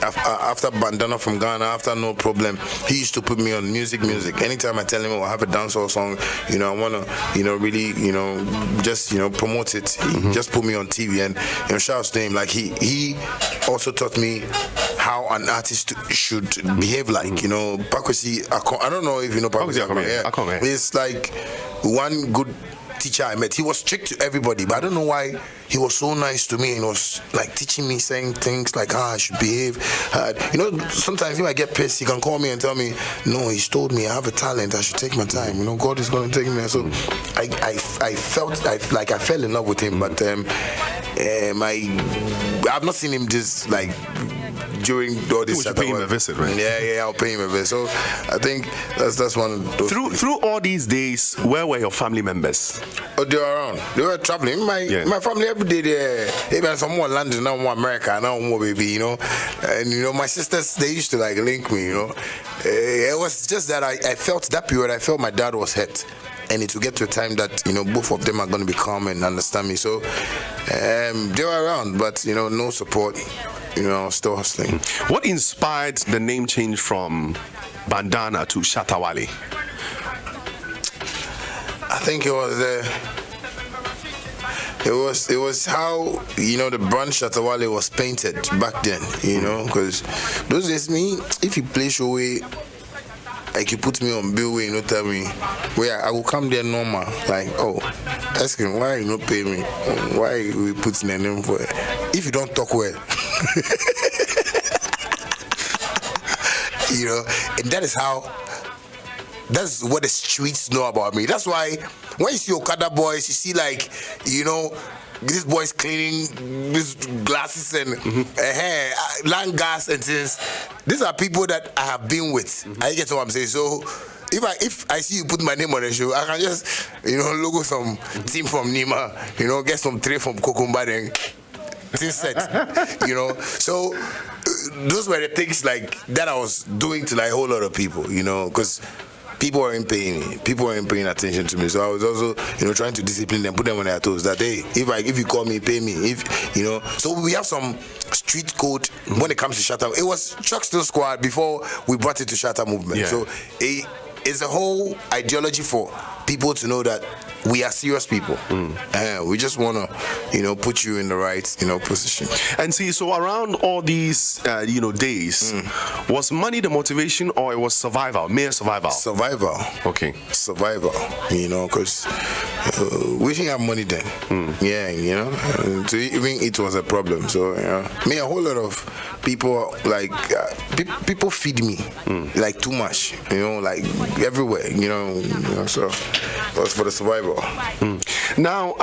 After Bandana from Ghana, after No Problem, he used to put me on music. Anytime I tell him, I have a dancehall song, you know, I wanna, you know, really, you know, just, you know, promote it. He just put me on TV, and you know, shouts to him. Like he also taught me how an artist should behave like, you know. Pakwesi, I don't know if you know Pakwesi.
Yeah.
It's like one good teacher I met. He was strict to everybody, but I don't know why he was so nice to me and was like teaching me, saying things like how I should behave. You know, sometimes if I get pissed, he can call me and tell me, no, he's told me I have a talent, I should take my time. You know, God is going to take me there. So I felt like I fell in love with him, but I've not seen him just like during all this.
You pay him a visit, right?
Yeah, I'll pay him a visit. So I think that's one of those.
Through all these days, where were your family members?
Oh, they were around. They were traveling. My family every day there. Even someone London, now more America, now more baby, you know. And you know, my sisters, they used to like link me, you know. It was just that I felt that period. I felt my dad was hurt. And it will get to a time that, you know, both of them are going to be calm and understand me. So they were around, but, you know, no support. You know, I was still hustling.
What inspired the name change from Bandana to Chatawali?
I think it was how, you know, the brand Chatawali was painted back then, you know, because those days, me, if you play show away, like you put me on bill where you not tell me where I will come there normal. Like, oh, ask him why you not pay me? Why we put in a name for it? If you don't talk well. You know, and that's what the streets know about me. That's why when you see Okada boys, you see like, you know, this boy's cleaning these glasses and land gas and things. These are people that I have been with. I get what I'm saying. So if I see you put my name on the show, I can just, you know, logo some team from Nima, you know, get some tray from Kokumba then things set. You know. So those were the things like that I was doing to like a whole lot of people, you know, because people weren't paying me. People weren't paying attention to me. So I was also, you know, trying to discipline them, put them on their toes. That hey, if you call me, pay me. If you know, so we have some street code when it comes to Shatta. It was Chuck Still Squad before we brought it to Shatta movement.
Yeah.
So it's a whole ideology for people to know that we are serious people. We just want to, you know, put you in the right, you know, position.
And see, so around all these, you know, days, was money the motivation or it was survival, mere survival?
Survival.
Okay.
Survival, you know, because we didn't have money then. Yeah, you know, to even it was a problem. So, you know, me, a whole lot of people, like, people feed me, like, too much, you know, like, everywhere, you know, so it was for the survival.
Now,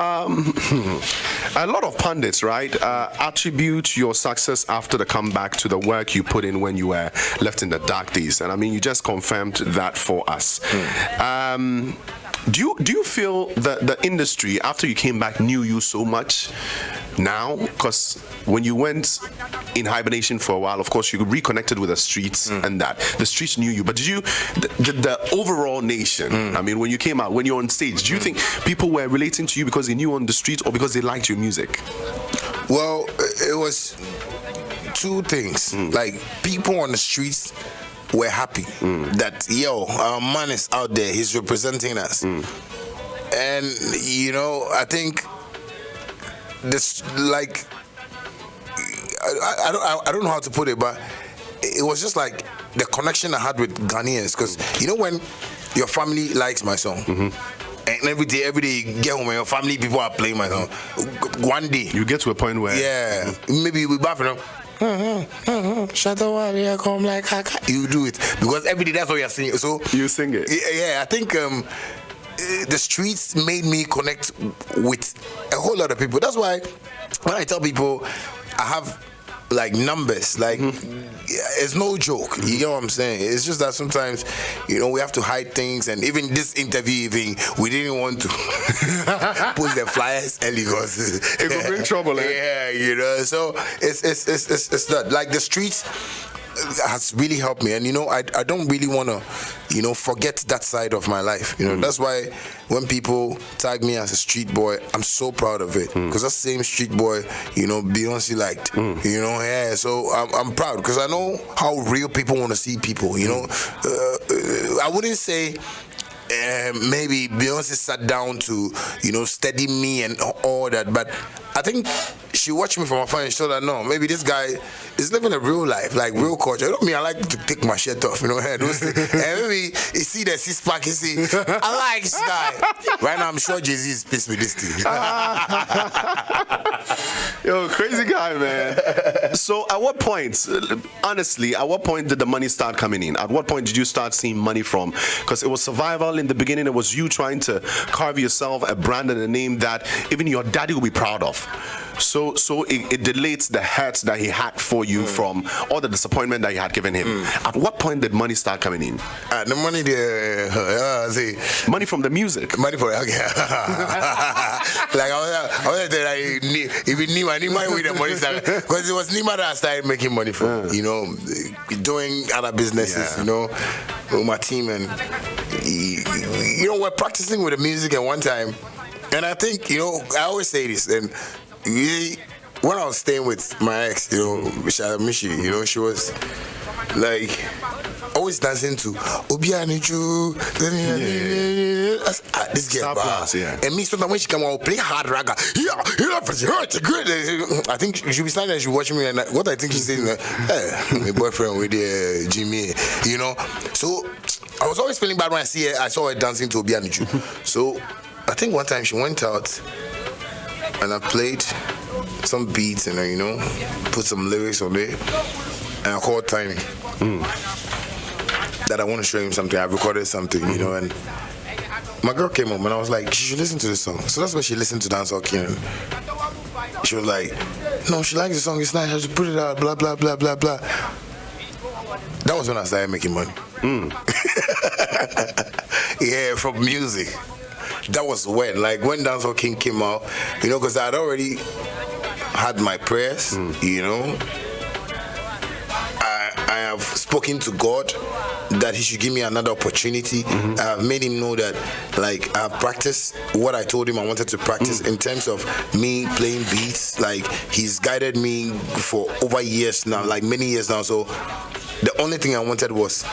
a lot of pundits, right, attribute your success after the comeback to the work you put in when you were left in the dark days. And I mean, you just confirmed that for us. Do you feel that the industry, after you came back, knew you so much now? Because when you went in hibernation for a while, of course, you reconnected with the streets and that. The streets knew you. But did you, the overall nation, I mean, when you came out, when you're on stage, do you think people were relating to you because they knew on the streets or because they liked your music?
Well, it was two things. Like, people on the streets were happy that, yo, our man is out there, he's representing us. And, you know, I think this, like, I don't know how to put it, but it was just like the connection I had with Ghanaians, because, you know, when your family likes my song, and every day you get home and your family people are playing my song, one day
you get to a point where
maybe we bath them. Chatawali, I come like you do it because every day that's what you're singing. So
you sing it.
Yeah, I think the streets made me connect with a whole lot of people. That's why when I tell people I have like numbers, like it's no joke. You get what I'm saying? It's just that sometimes, you know, we have to hide things, and even this interview, even we didn't want to put the flyers early because
it could bring trouble.
Yeah, you know. So it's that, like, the streets has really helped me, and you know, I don't really want to, you know, forget that side of my life. You know, that's why when people tag me as a street boy, I'm so proud of it, because that same street boy, you know, Beyonce liked. You know, yeah. So I'm proud because I know how real people want to see people. You know, I wouldn't say maybe Beyonce sat down to, you know, study me and all that, but I think she watched me from afar and she saw that no, maybe this guy is living a real life, like real culture. You know me, I like to take my shirt off, you know, and maybe you see the six pack, you see, I like this guy. Right now, I'm sure Jay-Z is pissed with this thing.
Yo, crazy guy, man. So at what point, honestly, at what point did the money start coming in? At what point did you start seeing money from? Because it was survival in the beginning. It was you trying to carve yourself a brand and a name that even your daddy will be proud of. So it delates the hurt that he had for you from all the disappointment that you had given him. At what point did money start coming in?
The money there,
money from the music.
Money for okay. Like I was like, even Nima with the money started, because it was Nima that I started making money from. You know, doing other businesses. You know, with my team, and you know, we're practicing with the music at one time, and I think, you know, I always say this, and when I was staying with my ex, you know, Shatta Wale, you know, she was like always dancing to Obianiju. This girl, and me sometimes when she come out play hard raga, I think she'll be standing there, she'll watch me, and what I think she's saying, hey, my boyfriend with Jimmy, you know. So I was always feeling bad when I saw her dancing to Obianiju. So I think one time she went out and I played some beats and put some lyrics on it, and I called Tiny that I want to show him something. I recorded something, and my girl came home and I was like, she should listen to this song. So that's when she listened to Dancehall King. She was like, no, she likes the song, it's nice, I should put it out, blah, blah, blah, blah, blah. That was when I started making money. Yeah, from music. That was when Dancehall King came out, because I had already had my prayers, I have spoken to God that he should give me another opportunity. I have made him know that I have practiced what I told him I wanted to practice in terms of me playing beats. He's guided me for over years now, many years now. So the only thing I wanted was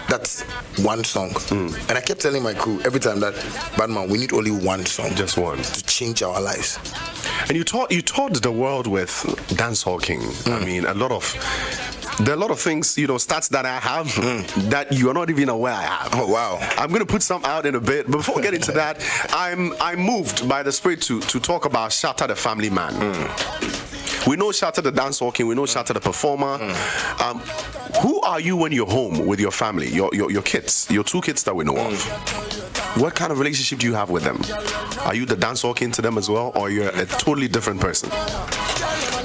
that's one song. And I kept telling my crew every time that, Badman, we need only one song.
Just one.
To change our lives.
And you taught the world with Dancehall King. I mean, there are a lot of things, stats that I have that you are not even aware I have.
Oh, wow.
I'm going to put some out in a bit. Before we get into that, I'm moved by the spirit to talk about Shatta the family man. We know Shatta the dancehall king. We know Shatta the performer. Who are you when you're home with your family, your kids, your two kids that we know of? What kind of relationship do you have with them? Are you the dancehall king to them as well, or you're a totally different person?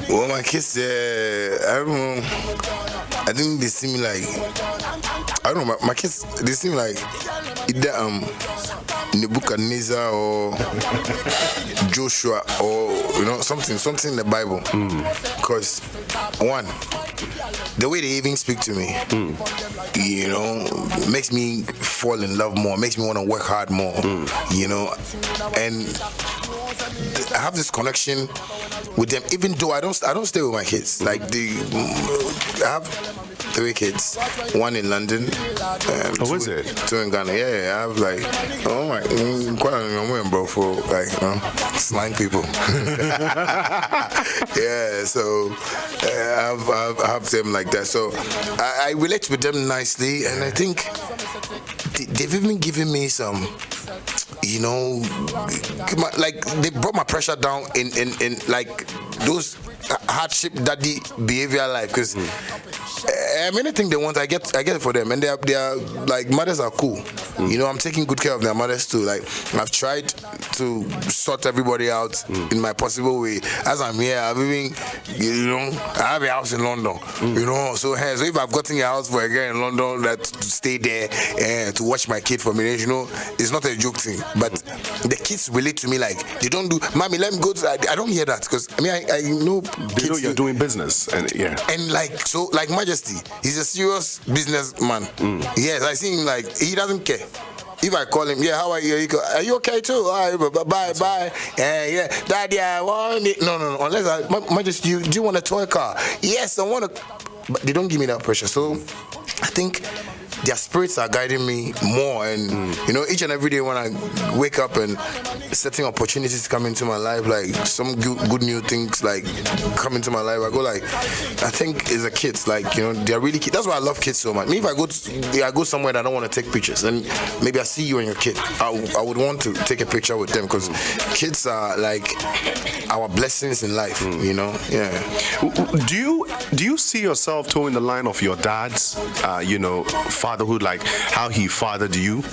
Well, my kids, I don't know. I think they see me I don't know. My kids, they seem like either Nebuchadnezzar or Joshua or something in the Bible. Because one, the way they even speak to me, makes me fall in love more, makes me want to work hard more, and I have this connection with them, even though I don't stay with my kids. I have 3 kids, 1 in London,
is it?
2 in Ghana. Yeah, I have quite a bro for slang people. Yeah, so I have them like that. So I relate with them nicely, and I think they've even given me some, they brought my pressure down in those hardship daddy behavior life, because anything they want, I get it for them, and they are mothers are cool. I'm taking good care of their mothers too. I've tried to sort everybody out in my possible way. As I'm here, I've even, I have a house in London, so if I've gotten a house for a girl in London that to stay there to watch my kid for me, it's not a joke thing. But the kids relate to me they don't do, mommy, let me go to, I don't hear that, because I know
they know you're doing business, and
Majesty, he's a serious businessman. Yes, I see him he doesn't care. If I call him, how are you? He go, are you okay too? All right, bye. Yeah, Daddy, I want it. No. Unless Majesty, do you want a toy car? Yes, I want a. But they don't give me that pressure. So I think their spirits are guiding me more, and each and every day when I wake up and certain opportunities come into my life, some good new things come into my life, I go I think as a kids, they're really kids. That's why I love kids so much. Me, if I go somewhere that I don't want to take pictures, and maybe I see you and your kid, I would want to take a picture with them, because kids are our blessings in life. Yeah.
Do you see yourself towing the line of your dad's fatherhood, how he fathered you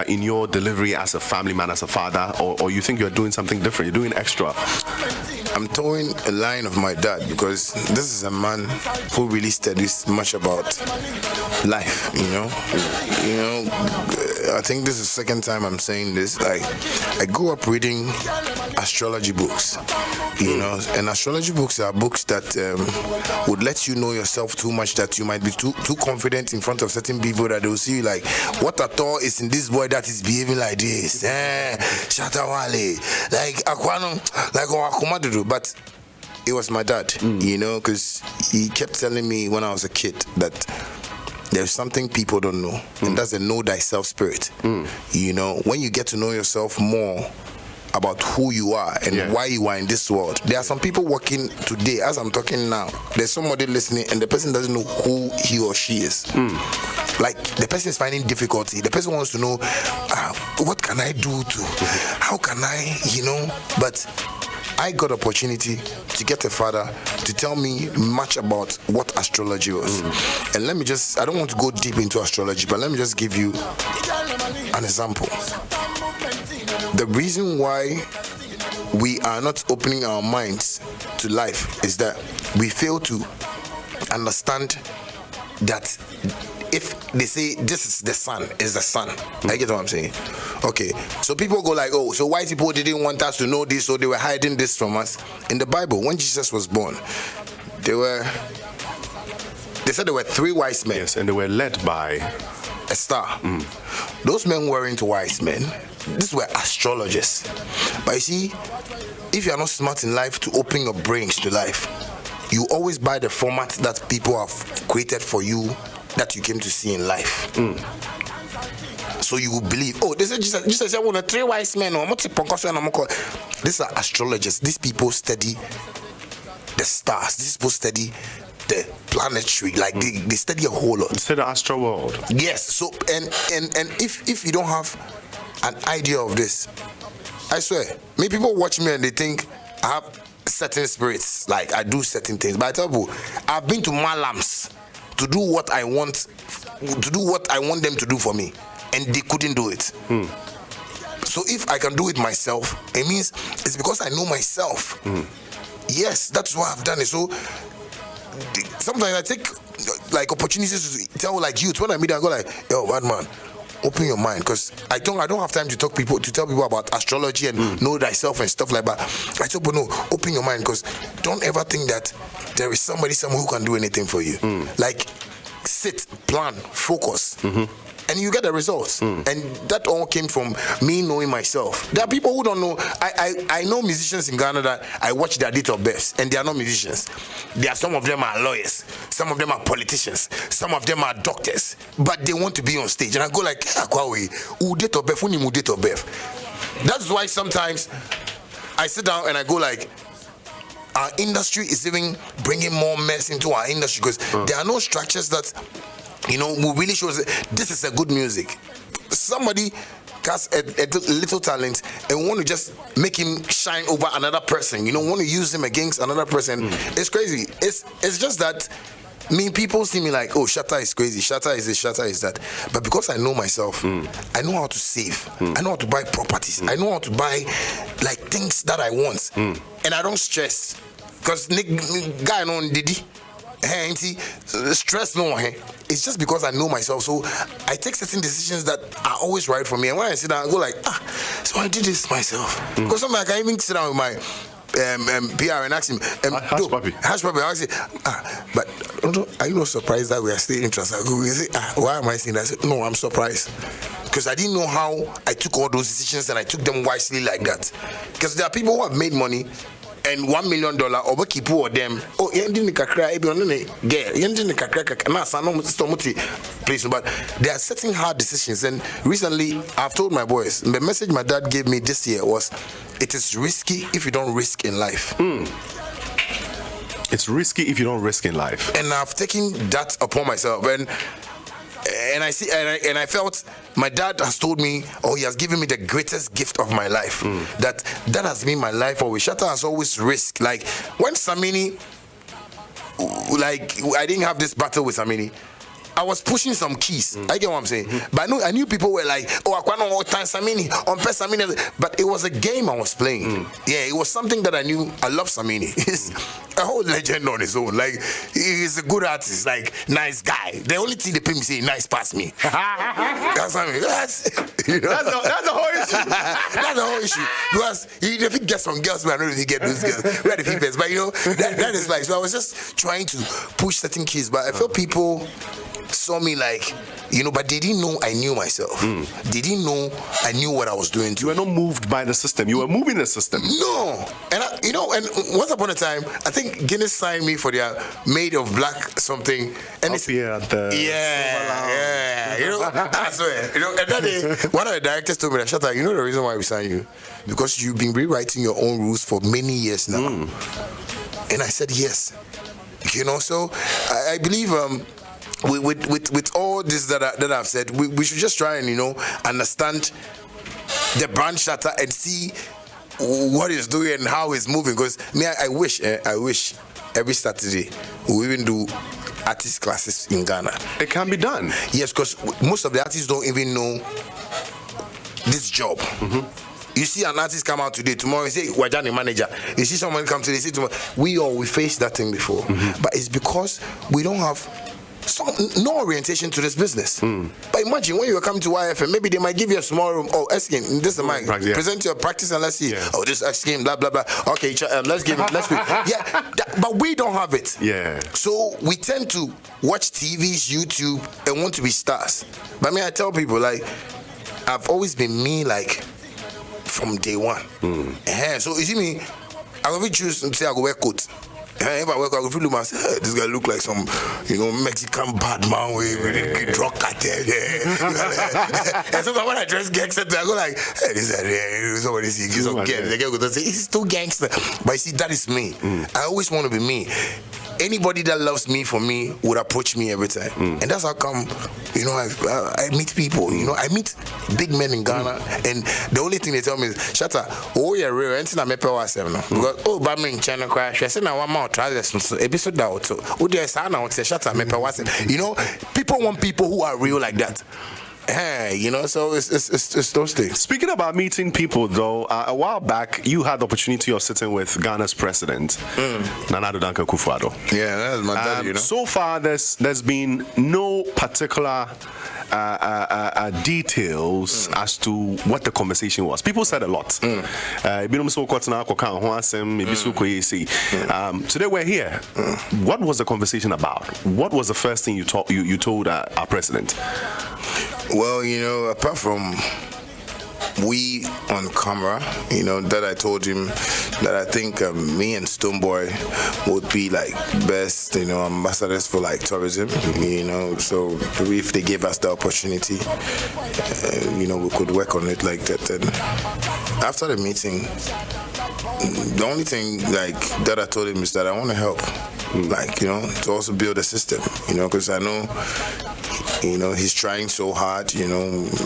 in your delivery as a family man, as a father, or you think you're doing something different, you're doing extra?
I'm towing a line of my dad, because this is a man who really studies much about life. I think this is the second time I'm saying this. I grew up reading astrology books, and astrology books are books that would let you know yourself too much, that you might be too confident in front of certain people, that they will see you what at all is in this boy that is behaving like this? Shatta Wale, Aquano, Okumadudu. But it was my dad, because he kept telling me when I was a kid that there's something people don't know, and that's the know thyself spirit. When you get to know yourself more about who you are and why you are in this world. There are some people working today, as I'm talking now, there's somebody listening and the person doesn't know who he or she is. like the person is finding difficulty. The person wants to know, what can I do to, how can I, but I got opportunity to get a father to tell me much about what astrology was. And let me just, I don't want to go deep into astrology, but let me just give you an example. The reason why we are not opening our minds to life is that we fail to understand that if they say this is the sun, is the sun. I get what I'm saying. Okay, so people go like, oh, so white people didn't want us to know this, so they were hiding this from us. In the Bible, when Jesus was born, they said there were 3 wise men.
Yes, and they were led by
a star. Those men weren't wise men. These were astrologers. But you see, if you are not smart in life to open your brains to life, you always buy the format that people have created for you that you came to see in life. So you will believe, oh, this is Jesus said, well, 3 wise men. These are astrologers. These people study the stars. These people study the planetary. Like they study a whole lot.
Study the astral world.
Yes. So and if you don't have an idea of this, I swear, many people watch me and they think I have certain spirits, like I do certain things. But I tell you, I've been to Malams to do what I want them to do for me, and they couldn't do it. So if I can do it myself, it means it's because I know myself. Yes, that's why I've done it. So sometimes I take like opportunities to tell like youth when I meet them, I go like, yo, bad man, open your mind, because I don't have time to tell people about astrology and know thyself and stuff like that. I tell people, no, open your mind, because don't ever think that there is someone who can do anything for you. Like sit, plan, focus, and you get the results. And that all came from me knowing myself. There are people who don't know. I know musicians in Ghana that I watch their date of births, and they are not musicians. Some of them are lawyers, some of them are politicians, some of them are doctors, but they want to be on stage. And I go like, who date of birth? Who need date of birth? That's why sometimes I sit down and I go like, our industry is even bringing more mess into our industry, because there are no structures that will really show this is a good music. Somebody has a little talent and want to just make him shine over another person. Want to use him against another person. It's crazy. It's just that people see me like, oh, Shatta is crazy. Shatta is this, Shatta is that. But because I know myself, I know how to save. I know how to buy properties. I know how to buy like things that I want. And I don't stress. Because guy no didi. Stress no. It's just because I know myself. So I take certain decisions that are always right for me. And when I sit down, I go like, so I did this myself. Because sometimes I can even sit down with my PR and ask him, Hash Papi. I say, but are you not surprised that we are still interested? I say, why am I saying that? I say, no, I'm surprised. Because I didn't know how I took all those decisions and I took them wisely like that. Because there are people who have made money and $1 million over keep of them. Oh, but there are certain hard decisions. And recently, I've told my boys, the message my dad gave me this year was, it is risky if you don't risk in life.
It's risky if you don't risk in life.
And I've taken that upon myself. And I see, and I felt my dad has told me, he has given me the greatest gift of my life. That has been my life always. Shatta has always risked. Like when Samini, like I didn't have this battle with Samini, I was pushing some keys. I get what I'm saying. But I knew people were like, I can't know time Samini, on Samini. But it was a game I was playing. Yeah, it was something that I knew. I love Samini. He's a whole legend on his own. Like, he's a good artist, like, nice guy. The only thing they pay me say, nice past me. That's Samini. That's the whole issue. That's the whole issue. Because if he gets some girls, I don't know if he get those girls. Where the people, but that is like, so I was just trying to push certain keys. But I felt people saw me like, but they didn't know I knew myself. They didn't know I knew what I was doing.
You were not moved by the system. You were moving the system.
No. And and once upon a time, I think Guinness signed me for their Made of Black something. And
it's at the
I swear. And that day, one of the directors told me that, Shatta, the reason why we signed you? Because you've been rewriting your own rules for many years now. And I said yes. So I believe with all this that I've said, we should just try and understand the brand Shatta and see what he's doing and how he's moving. Because I wish every Saturday we even do artist classes in Ghana.
It can be done.
Yes, because most of the artists don't even know this job. You see an artist come out today, tomorrow you say we're Johnny manager. You see someone come today, say tomorrow. We faced that thing before, but it's because we don't have no orientation to this business. But imagine when you are coming to YFM, maybe they might give you a small room. Oh, asking this is my present your practice and let's see. Yeah. Oh, this asking blah blah blah. Okay, let's give it. Let's but we don't have it.
Yeah.
So we tend to watch TVs, YouTube, and want to be stars. But I tell people like I've always been me like from day one. So you see me, I will choose to say I go wear coat. If I work, I will feel myself. Hey, this guy look like some, Mexican bad man with drug cartel. And so when I dress gangster, I go like, hey, this is somebody see, the guy go say, he's too gangster. But you see, that is me. I always want to be me. Anybody that loves me for me would approach me every time, and that's how come, I meet people. I meet big men in Ghana, and the only thing they tell me is, Shatta, oh yeah, real. Anything I make power seven because but me in China crash. I say now one more try this episode that so oh there's now say Shatta make power seven. People want people who are real like that. So it's those things.
Speaking about meeting people, though, a while back you had the opportunity of sitting with Ghana's president, Nana Addo Dankwa Akufo-Addo.
Yeah, that's my dad.
So far, there's been no particular details as to what the conversation was. People said a lot. Today we're here. What was the conversation about? What was the first thing you told our president?
Well, apart from we on camera, that I told him that I think me and Stoneboy would be like best, ambassadors for like tourism, so if they gave us the opportunity, we could work on it like that. And after the meeting, the only thing like that I told him is that I want to help, to also build a system, because I know, he's trying so hard,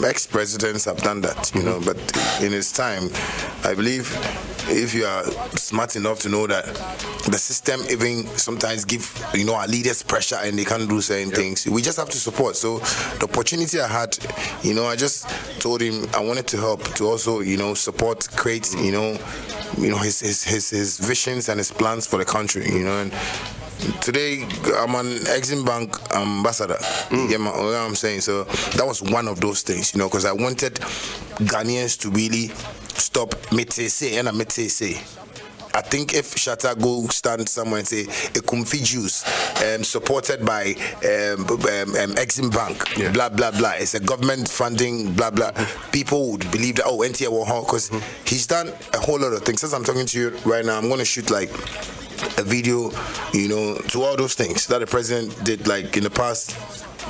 ex-presidents have done that, but in his time, I believe if you are smart enough to know that the system even sometimes give, our leaders pressure and they can't do certain things, we just have to support. So the opportunity I had, I just told him I wanted to help to also, support, create, his visions and his plans for the country, and today I'm an Exim Bank ambassador. You know what I'm saying? So that was one of those things, because I wanted Ghanaians to really stop metese and metese. I think if Shatta go stand somewhere and say a Kumfi juice supported by Exim Bank, blah blah blah, it's a government funding, blah blah, people would believe that NTA will because he's done a whole lot of things. Since I'm talking to you right now, I'm going to shoot like a video, to all those things that the president did like in the past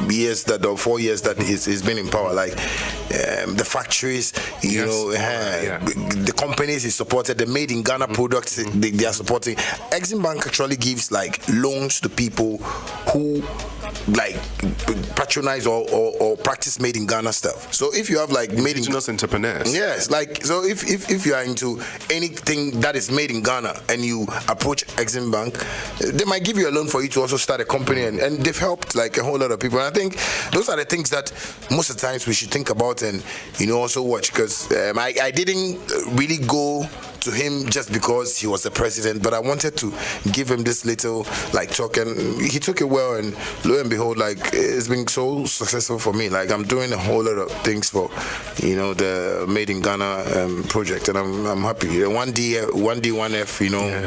years, that or 4 years that he's been in power, like the factories, the companies he supported, the made in Ghana products they are supporting. Exim Bank actually gives like loans to people who like patronize or practice made in Ghana stuff. So if you have like made in
entrepreneurs,
yes, like so if you are into anything that is made in Ghana and you approach Exim Bank, they might give you a loan for you to also start a company, and they've helped like a whole lot of people. And I think those are the things that most of the times we should think about and also watch, because I didn't really go to him just because he was the president, but I wanted to give him this little like talk, and he took it well, and lo and behold, like it's been so successful for me. Like I'm doing a whole lot of things for the Made in Ghana project, and I'm happy. The 1D1F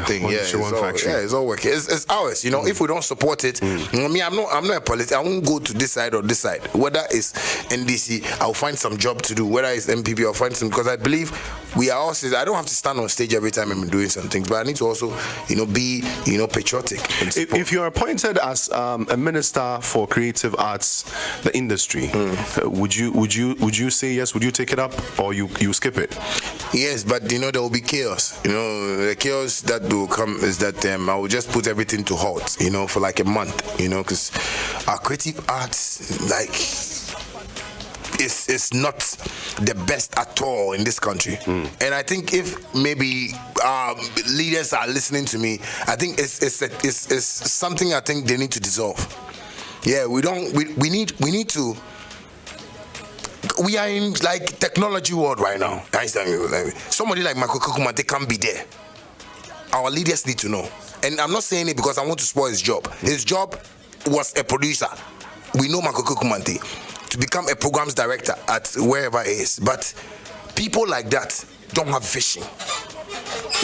thing, it's all working. It's ours. If we don't support it, I'm not a politician. I won't go to this side or this side. Whether it's NDC, I'll find some job to do. Whether it's MPP, I'll find some, because I believe we are all. I don't have to stand on on stage every time I'm doing some things, but I need to also, be, patriotic.
If you're appointed as a minister for creative arts, the industry, would you say yes? Would you take it up, or you skip it?
Yes, but there will be chaos. The chaos that will come is that I will just put everything to halt, for like a month, because our creative arts, like, is not the best at all in this country. And I think if maybe leaders are listening to me, I think it's something I think they need to dissolve. Yeah, we need to. We are in like technology world right now. Somebody like Michael Kokuma, they can't be there. Our leaders need to know. And I'm not saying it because I want to spoil his job. His job was a producer. We know Michael Kokumante to become a programs director at wherever it is. But people like that don't have vision.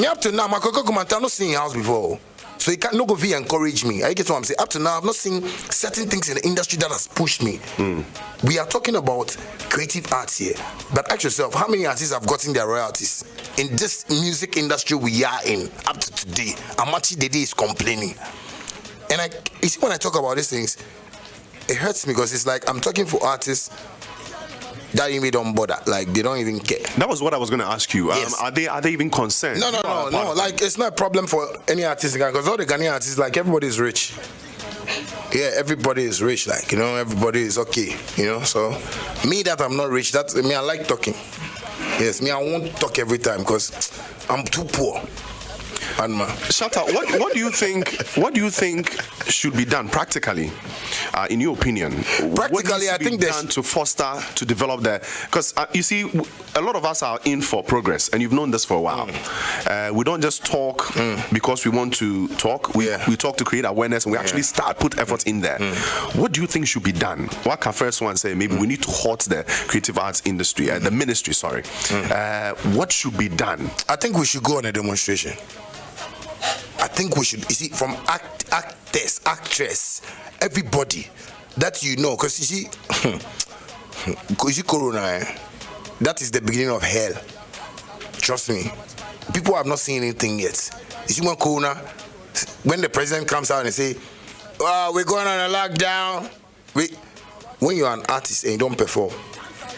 Me up to now, Michael Kokumante, I've not seen your house before. So you can't go via encourage me. I get what I'm saying. Up to now, I've not seen certain things in the industry that has pushed me. We are talking about creative arts here. But ask yourself, how many artists have gotten their royalties? In this music industry we are in, up to today, Amachi Dede is complaining. And you see, when I talk about these things, it hurts me because it's like I'm talking for artists that even don't bother, like they don't even care.
That was what I was going to ask you.
Yes.
Are they even concerned?
No. Like it's not a problem for any artist because all the Ghanaian artists, like everybody is rich. Yeah, everybody is rich. Like everybody is okay. So me that I'm not rich, that's me. I like talking. Yes, me I won't talk every time because I'm too poor.
Shatta, what do you think? What do you think should be done practically, in your opinion?
Practically, I think
done to foster, to develop that. Because you see, a lot of us are in for progress, and you've known this for a while. We don't just talk because we want to talk. We talk to create awareness, and we actually put effort in there. What do you think should be done? What can first one say? Maybe we need to halt the creative arts industry, the ministry. Sorry. What should be done?
I think we should go on a demonstration. I think we should, you see, from actors, actress, everybody that because you see, Corona, that is the beginning of hell. Trust me. People have not seen anything yet. You see, when the president comes out and say, we're going on a lockdown, when you're an artist and you don't perform,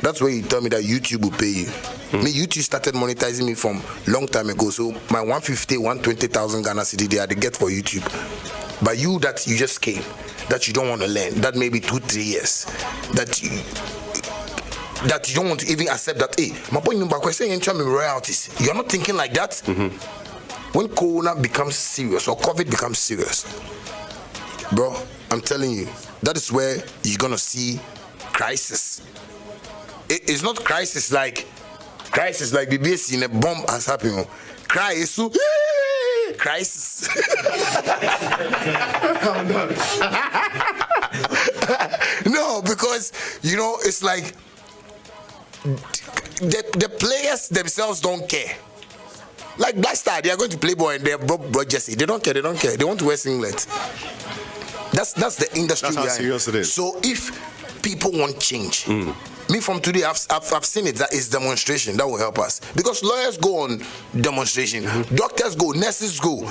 that's where you tell me that YouTube will pay you. Me, YouTube started monetizing me from long time ago. So my 150, 120,000 Ghana cedi they had to get for YouTube. But you just came, that you don't want to learn, that maybe 2-3 years, that you don't want to even accept that, hey, my boy, you're saying royalties. You're not thinking like that. When Corona becomes serious or COVID becomes serious, bro, I'm telling you, that is where you're gonna see crisis. It's not crisis like the base in a bomb has happened. Crisis. No, because it's like the players themselves don't care. Like Black Star, they are going to Playboy and they have brought Jesse. They don't care. They want to wear singlet. That's the industry.
That's how serious it is.
So if people want change. Me from today, I've seen it. That is demonstration that will help us because lawyers go on demonstration, doctors go, nurses go.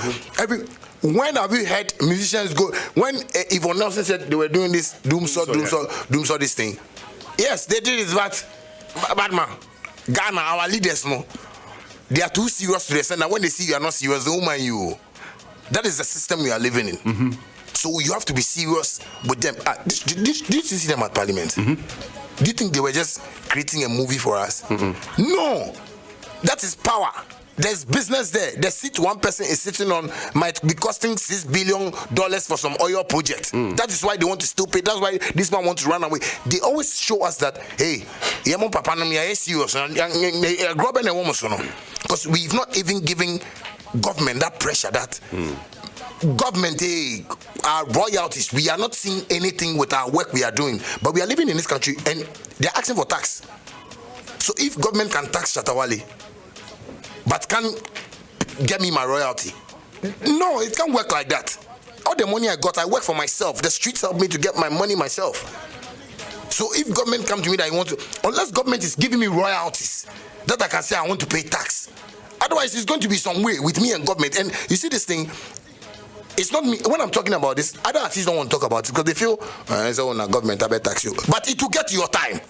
When have you heard musicians go? When Yvonne Nelson said they were doing this doomsaw this thing, yes, they did it, but man, Ghana, our leaders, no, they are too serious to the extent that when they see you are not serious, they will mind you. That is the system we are living in. So you have to be serious with them. Did you see them at Parliament? Do you think they were just creating a movie for us? No. That is power. There's business there. The seat one person is sitting on might be costing $6 billion for some oil project. That is why they want to still pay. That's why this man wants to run away. They always show us that, hey, because we've not even given government that pressure that government, our royalties, we are not seeing anything with our work we are doing, but we are living in this country and they're asking for tax. So if government can tax Chatawali but can't get me my royalty, no, it can't work like that. All the money I got, I work for myself. The streets help me to get my money myself. So if government come to me that I want to, unless government is giving me royalties that I can say I want to pay tax, Otherwise, it's going to be some way with me and government. And you see this thing, it's not me. When I'm talking about this, other artists don't want to talk about it because they feel, it's all government, I better tax you. But it will get to your time.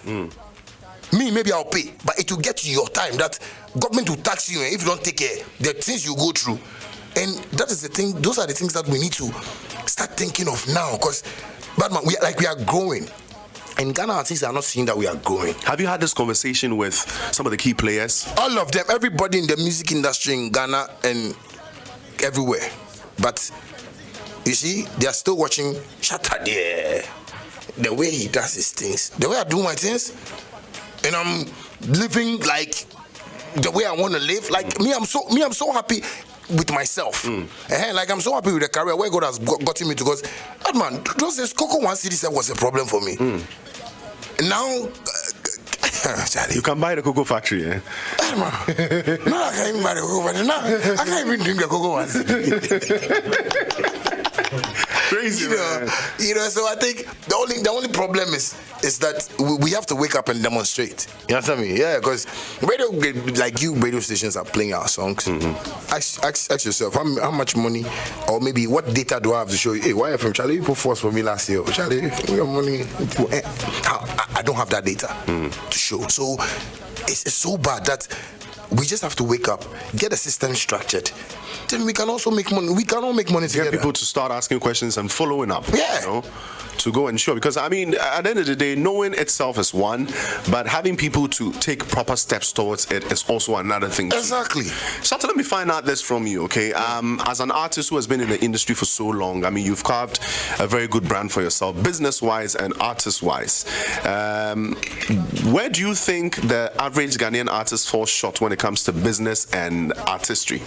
Me, maybe I'll pay. But it will get to your time that government will tax you if you don't take care. The things you go through. And that is the thing, those are the things that we need to start thinking of now. Because, Batman, we are growing. And Ghana artists are not seeing that we are growing.
Have you had this conversation with some of the key players?
All of them, everybody in the music industry in Ghana and everywhere. But you see, they are still watching Shatta Wale. The way he does his things, the way I do my things, and I'm living like the way I want to live. Like me, I'm so happy with myself. Like I'm so happy with the career where God has gotten me to. Because, man, those days, Coco 1 CD was a problem for me. Now,
you can buy the cocoa factory, eh?
No, I can't even buy the cocoa factory. No, I can't even drink the cocoa 1 CD.
Crazy, man.
So I think the only problem is that we have to wake up and demonstrate. You understand me? Yeah, because radio stations are playing our songs. Ask yourself how much money or maybe what data do I have to show you? Hey, why from Charlie? You put force for me last year. Charlie, your money. I don't have that data to show. So it's so bad that we just have to wake up, get a system structured. Then we can also make money. We can all make money together.
Get people to start asking questions and following up.
Yeah.
You know, to go and show. Because, I mean, at the end of the day, knowing itself is one, but having people to take proper steps towards it is also another thing.
Exactly.
Shatta, let me find out this from you, okay? As an artist who has been in the industry for so long, I mean, you've carved a very good brand for yourself, business-wise and artist-wise. Where do you think the average Ghanaian artist falls short when it comes to business and artistry?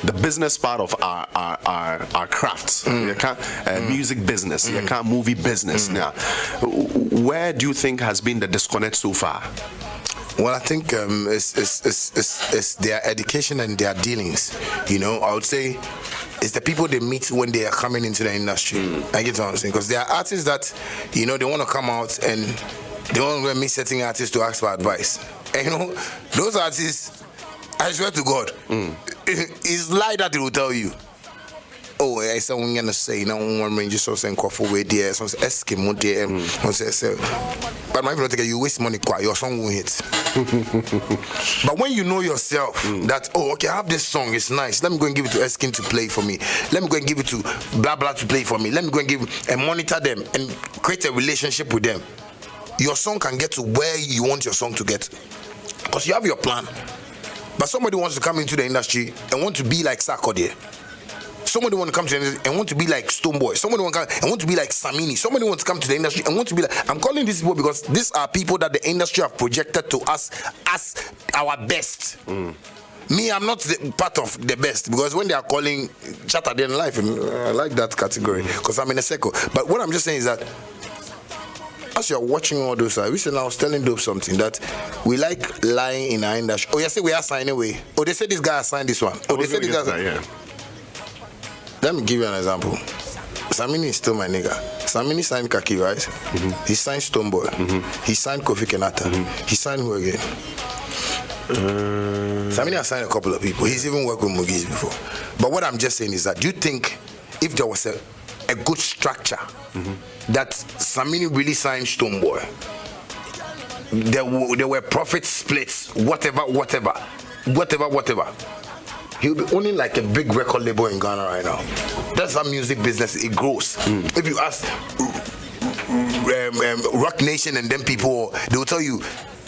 The business part of our crafts, music business, movie business. Now, where do you think has been the disconnect so far?
Well, I think it's their education and their dealings. You know, I would say it's the people they meet when they are coming into the industry. I get what I'm saying, because there are artists that they want to come out and they want to meet certain artists to ask for advice. And those artists, I swear to God, it's lie that they will tell you. Oh, I said I'm gonna say now one range so saying coffee way there, so Eskimo there, but my friend, you waste money, your song won't hit. But when you know yourself that I have this song, it's nice. Let me go and give it to Eskin to play for me. Let me go and give it to blah blah to play for me. Let me go and give and monitor them and create a relationship with them. Your song can get to where you want your song to get, because you have your plan. But somebody wants to come into the industry and want to be like Sarkodie. Somebody wants to come to the industry and want to be like Stoneboy. Somebody wants to come and want to be like Samini. Somebody wants to come to the industry and want to be like... I'm calling these people because these are people that the industry have projected to us as our best. Me, I'm not part of the best, because when they are calling Shatta Day in life, I like that category because I'm in a circle. But what I'm just saying is that as you're watching all those, recently I was telling Dope something that we like lying in our industry. Oh, you say we are signing away. Oh, they said this guy signed this one. Oh, they said this guy. Let me give you an example. Samini is still my nigga. Samini signed Kaki, right? He signed Stoneboy. He signed Kofi Kenata. He signed who again? Samini has signed a couple of people. He's even worked with Mugiz before. But what I'm just saying is that, do you think if there was a good structure that Samini really signed Stoneboy, there were profit splits, whatever, he'll be owning like a big record label in Ghana right now. That's how music business, it grows. If you ask Rock Nation and them people, they will tell you,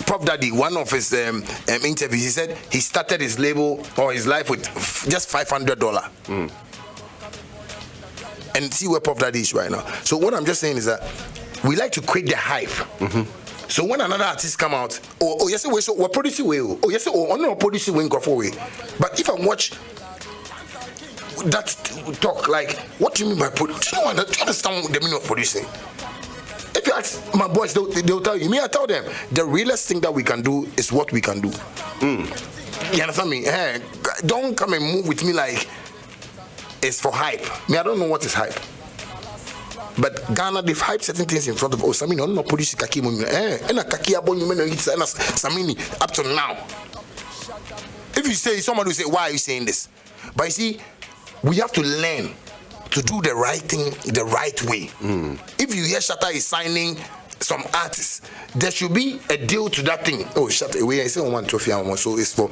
Puff Daddy, one of his interviews, he said he started his label or his life with just $500. And see where Puff Daddy is right now. So what I'm just saying is that we like to create the hype. So when another artist come out, yes, so we're producing way. Oh, yes, no, producing way go for way. But if I watch that talk, like, what do you mean by producing? Do you understand the meaning of producing? If you ask my boys, they'll tell you. Me, I tell them the realest thing that we can do is what we can do. You understand me? Hey, don't come and move with me like it's for hype. Me, I don't know what is hype. But Ghana, they've hyped certain things in front of us. I mean, I'm not producing Kaki. And a Kaki Samini up to now. If you say, somebody will say, why are you saying this? But you see, we have to learn to do the right thing the right way. If you hear Shatta is signing some artists, there should be a deal to that thing. Oh, Shatta, we say one trophy, so it's for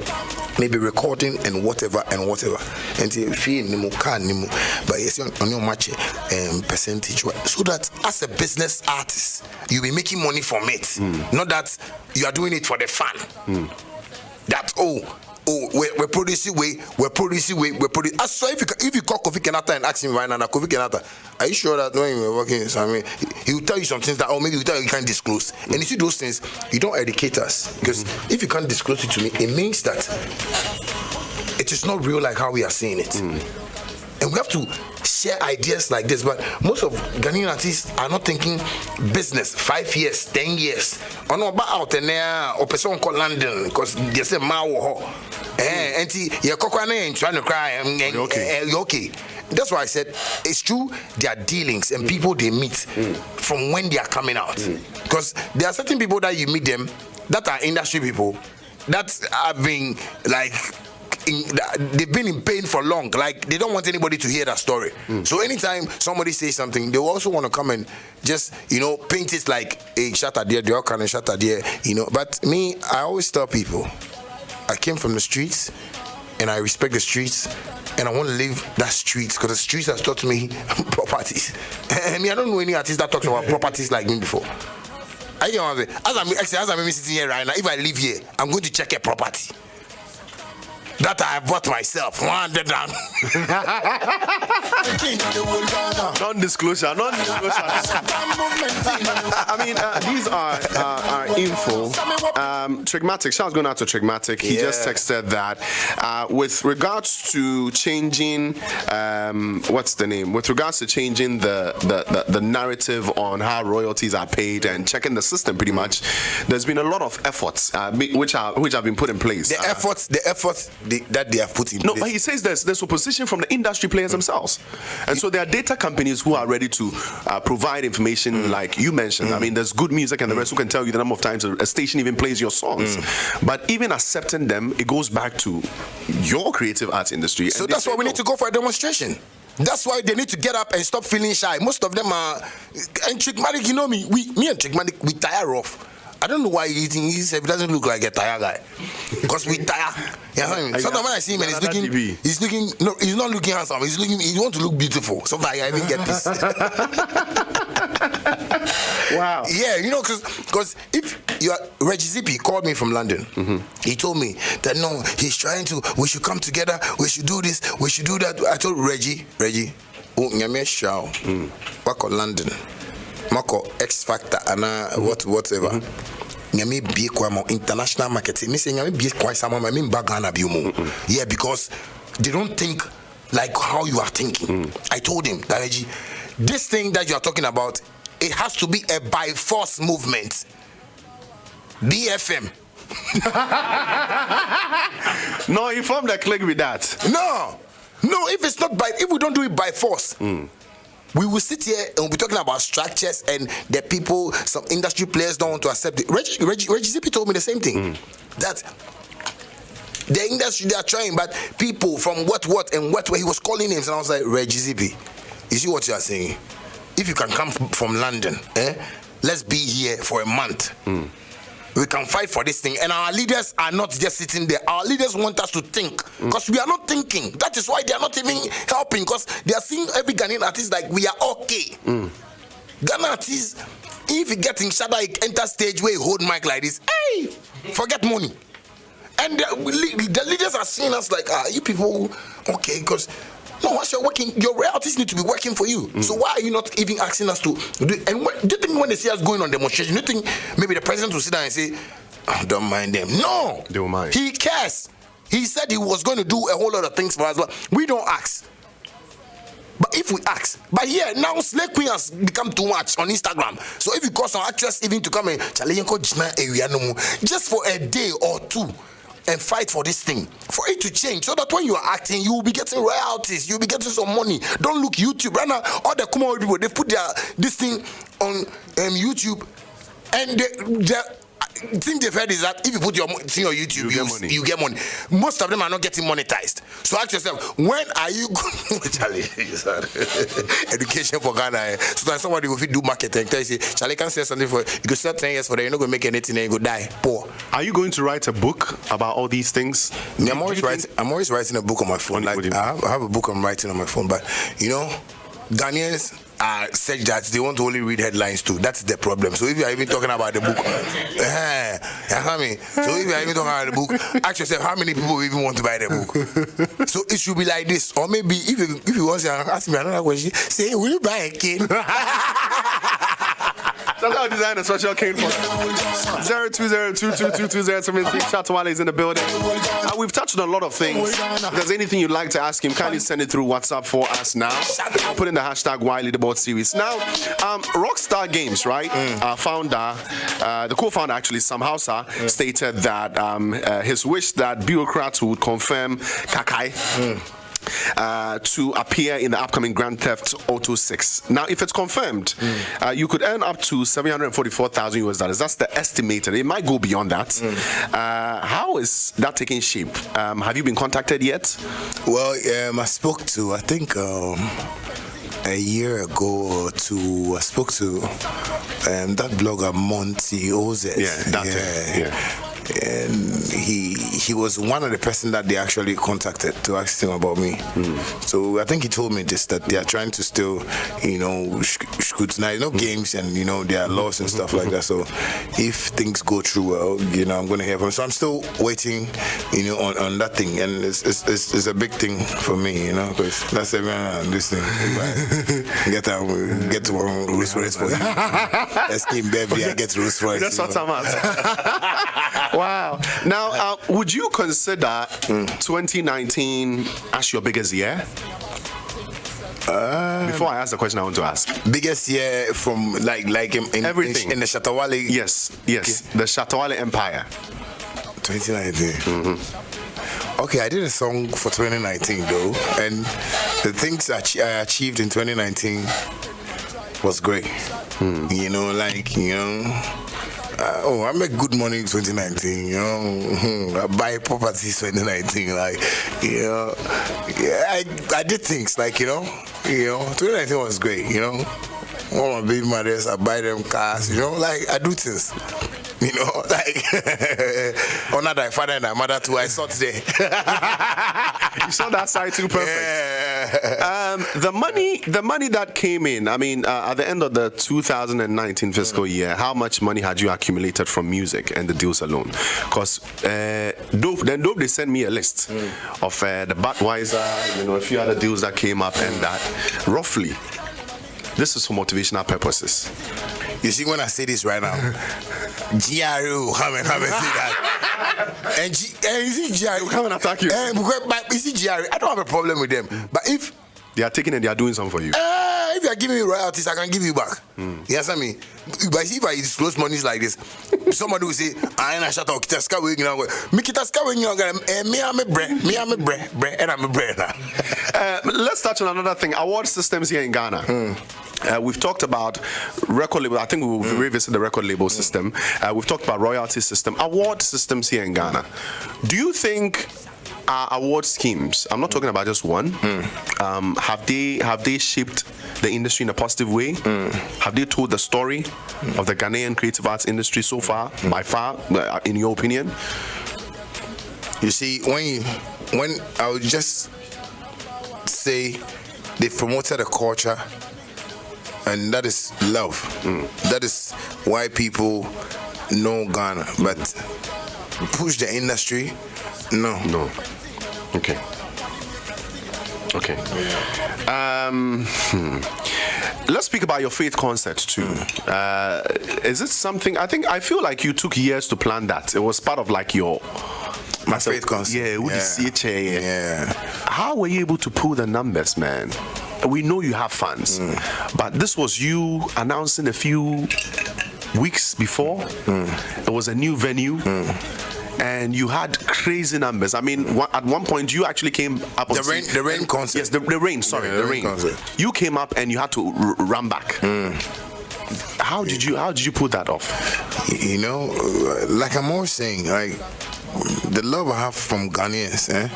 maybe recording and whatever. And fee nimu, car nimu, but yes, on your match percentage, so that as a business artist, you'll be making money from it, not that you are doing it for the fun. That we're producing. So if you call Kofi Kenata and ask him right now, Kofi Kenata, are you sure that when you were working, I mean, he will tell you some things that, maybe he will tell you can't disclose. And you see those things, you don't educate us. Because if you can't disclose it to me, it means that it is not real like how we are seeing it. And we have to share ideas like this, but most of Ghanaian artists are not thinking business 5 years, 10 years. Or no, but out there, or person called London, because they say Mao and you're trying to cry, okay. That's why I said it's true. There are dealings and people they meet from when they are coming out. Because there are certain people that you meet them that are industry people that have been like. They've been in pain for long. Like they don't want anybody to hear that story. So anytime somebody says something, they also want to come and just paint it like, hey, Shatta there, they all kind of Shatta there, But me, I always tell people, I came from the streets, and I respect the streets, and I want to live that streets because the streets has taught me properties. I mean, I don't know any artist that talks about properties like me before. I get what I'm saying. As I'm sitting here right now, if I live here, I'm going to check a property that I bought myself.
Non-disclosure. I mean, these are info. Trigmatic. Shout going out to Trigmatic. He just texted that with regards to changing, what's the name? With regards to changing the narrative on how royalties are paid and checking the system, pretty much. There's been a lot of efforts which have been put in place.
The efforts that they have put in place.
No, but he says there's opposition from the industry players themselves. And so there are data companies who are ready to provide information like you mentioned. I mean, there's good music and the rest who can tell you the number of times a station even plays your songs. But even accepting them, it goes back to your creative arts industry.
So that's why we need to go for a demonstration. That's why they need to get up and stop feeling shy. Most of them are, and Trigmatic, me and Trigmatic, we tire off. I don't know why he doesn't look like a tire guy. Because we tire. Sometimes when I see him and he's looking, no, he's not looking handsome. He wants to look beautiful. Sometimes I even get this.
Wow.
Yeah, because if you are, Reggie Zippy called me from London. He told me that no, he's trying to, we should come together, we should do this, we should do that. I told Reggie, work on London. Mako X Factor and whatever. Nyame be kwa international marketing. Me say nyame be kwa sama me Ghana bi mo. Yeah, because they don't think like how you are thinking. I told him, Reggie, this thing that you are talking about, it has to be a by force movement. BFM.
No, you formed a clique with that.
No, if we don't do it by force. We will sit here and we'll be talking about structures and the people, some industry players don't want to accept it. Reggie Zippy told me the same thing. That the industry, they are trying, but people from what and what way, he was calling names, and I was like, Reggie Zippy, you see what you are saying? If you can come from London, let's be here for a month. We can fight for this thing. And our leaders are not just sitting there. Our leaders want us to think. Because we are not thinking. That is why they are not even helping. Because they are seeing every Ghanaian artist like we are okay. Ghana artists, if you get in Shatta, you enter stage where you hold mic like this, hey, forget money. And the leaders are seeing us like, you people, okay, because no, once you're working, your royalties need to be working for you. So why are you not even asking us to do it? And do you think when they see us going on demonstration, do you think maybe the president will sit down and say, oh, don't mind them? No,
they will mind.
He cares. He said he was going to do a whole lot of things for us, but we don't ask. But if we ask, but here now slave queen has become too much on Instagram. So if you call some actress even to come and just for a day or two, and fight for this thing, for it to change, so that when you are acting, you will be getting royalties, you'll be getting some money. Don't look YouTube. Right now, all the Kumawa people, they put this thing on YouTube, and thing they've heard is that if you put your thing on YouTube, you get money. Most of them are not getting monetized. So ask yourself, when are you Charlie, education for Ghana. So that somebody will do marketing, tell you, Charlie can say something for you could sell 10 years for that, you're not going to make anything and you go die poor.
Are you going to write a book about all these things?
I'm always writing a book on my phone. Like I have a book I'm writing on my phone, but you know, Ghanaians are such that they want to only read headlines too. That's the problem. So if you are even talking about the book, you know what I mean? So if you are even talking about the book, ask yourself how many people even want to buy the book. So it should be like this, or maybe if you want to ask me another question, say, will you buy a cane?
That's how I design a special cane for 0202222073. Chatawali is in the building. We've touched on a lot of things. If there's anything you'd like to ask him, kindly send it through WhatsApp for us now. Put in the hashtag Wile Leaderboard Series. Now, Rockstar Games, right? Founder, the co-founder actually, Sam Hausa, stated that his wish that bureaucrats would confirm Kakai. To appear in the upcoming Grand Theft Auto 6. Now, if it's confirmed, you could earn up to $744,000. That's the estimated. It might go beyond that. How is that taking shape? Have you been contacted yet?
Well, I spoke to, I think, a year ago or two, I spoke to that blogger Monty Oz.
Yeah.
And he was one of the person that they actually contacted to ask him about me. So I think he told me just that they are trying to still, scrutinize, games and there are laws and stuff like that. So if things go through well, I'm going to hear from him. So I'm still waiting, on that thing, and it's a big thing for me, because that's everyone this thing. Get to one Rolls Royce for you. Escape baby, I get Rolls Royce.
That's what I'm at. Wow. Now, would you consider 2019 as your biggest year? Before I ask the question I want to ask.
Biggest year from like in
everything.
In the Chatawali?
Yes. Okay. The Chatawali Empire.
2019. Okay, I did a song for 2019 though, and the things I achieved in 2019 was great. I make good money in 2019, I buy properties 2019, I did things 2019 was great, One of my baby mothers, I buy them cars, I do things. Honor thy father and thy mother too. I saw today.
You saw that side too, perfect.
Yeah.
The money that came in. I mean, at the end of the 2019 fiscal year, how much money had you accumulated from music and the deals alone? Because Dope, they sent me a list of the Budweiser, a few other deals that came up, and that roughly. This is for motivational purposes.
You see, when I say this right now, GRU, come and say that. And you see, GRU,
come and attack you.
But you see, GRU, I don't have a problem with them. But if
they are taking and they are doing something for you,
if you are giving me royalties, I can give you back. You understand me? But see, if I disclose monies like this, somebody will say, I ain't a Shatta Wale, me I'm a bre, and I'm a bre.
Let's touch on another thing. Award systems here in Ghana. We've talked about record label. I think we will revisit the record label system. We've talked about royalty system. Award systems here in Ghana. Do you think our award schemes, I'm not talking about just one, have they shaped the industry in a positive way? Have they told the story of the Ghanaian creative arts industry so far, by far, in your opinion?
You see, when I would just say they promoted a culture, and that is love. That is why people know Ghana. But push the industry, no. Okay.
Let's speak about your faith concert too. Is it something? I feel like you took years to plan that. It was part of like
my faith concert.
Yeah. How were you able to pull the numbers, man? We know you have fans, but this was you announcing a few weeks before. It was a new venue. And you had crazy numbers. I mean, at one point you actually came up on
the rain concert.
Yes, the rain. Sorry, the rain concert. You came up and you had to run back. How did you pull that off?
You know, like I'm always saying, like the love I have from Ghanaians, and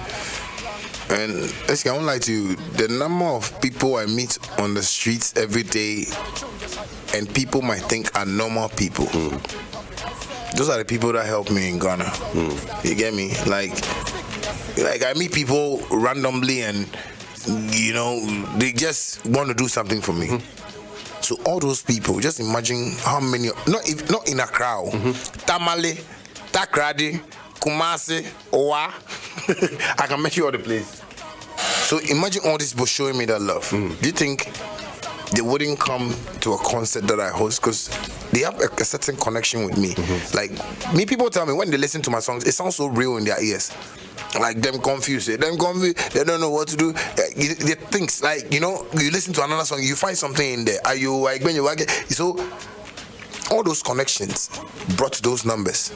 I won't lie to you, the number of people I meet on the streets every day and people might think are normal people. Those are the people that help me in Ghana. You get me? Like I meet people randomly and you know they just want to do something for me. So all those people, just imagine how many, not in Accra, Tamale, Takrady, Kumasi, Owa. I can make you all the place. So imagine all these people showing me that love. Do you think they wouldn't come to a concert that I host because they have a certain connection with me? Like me, people tell me when they listen to my songs, it sounds so real in their ears. Like them confused, they don't know what to do. They think like, you know, you listen to another song, you find something in there. Are you like when you work? So all those connections brought those numbers.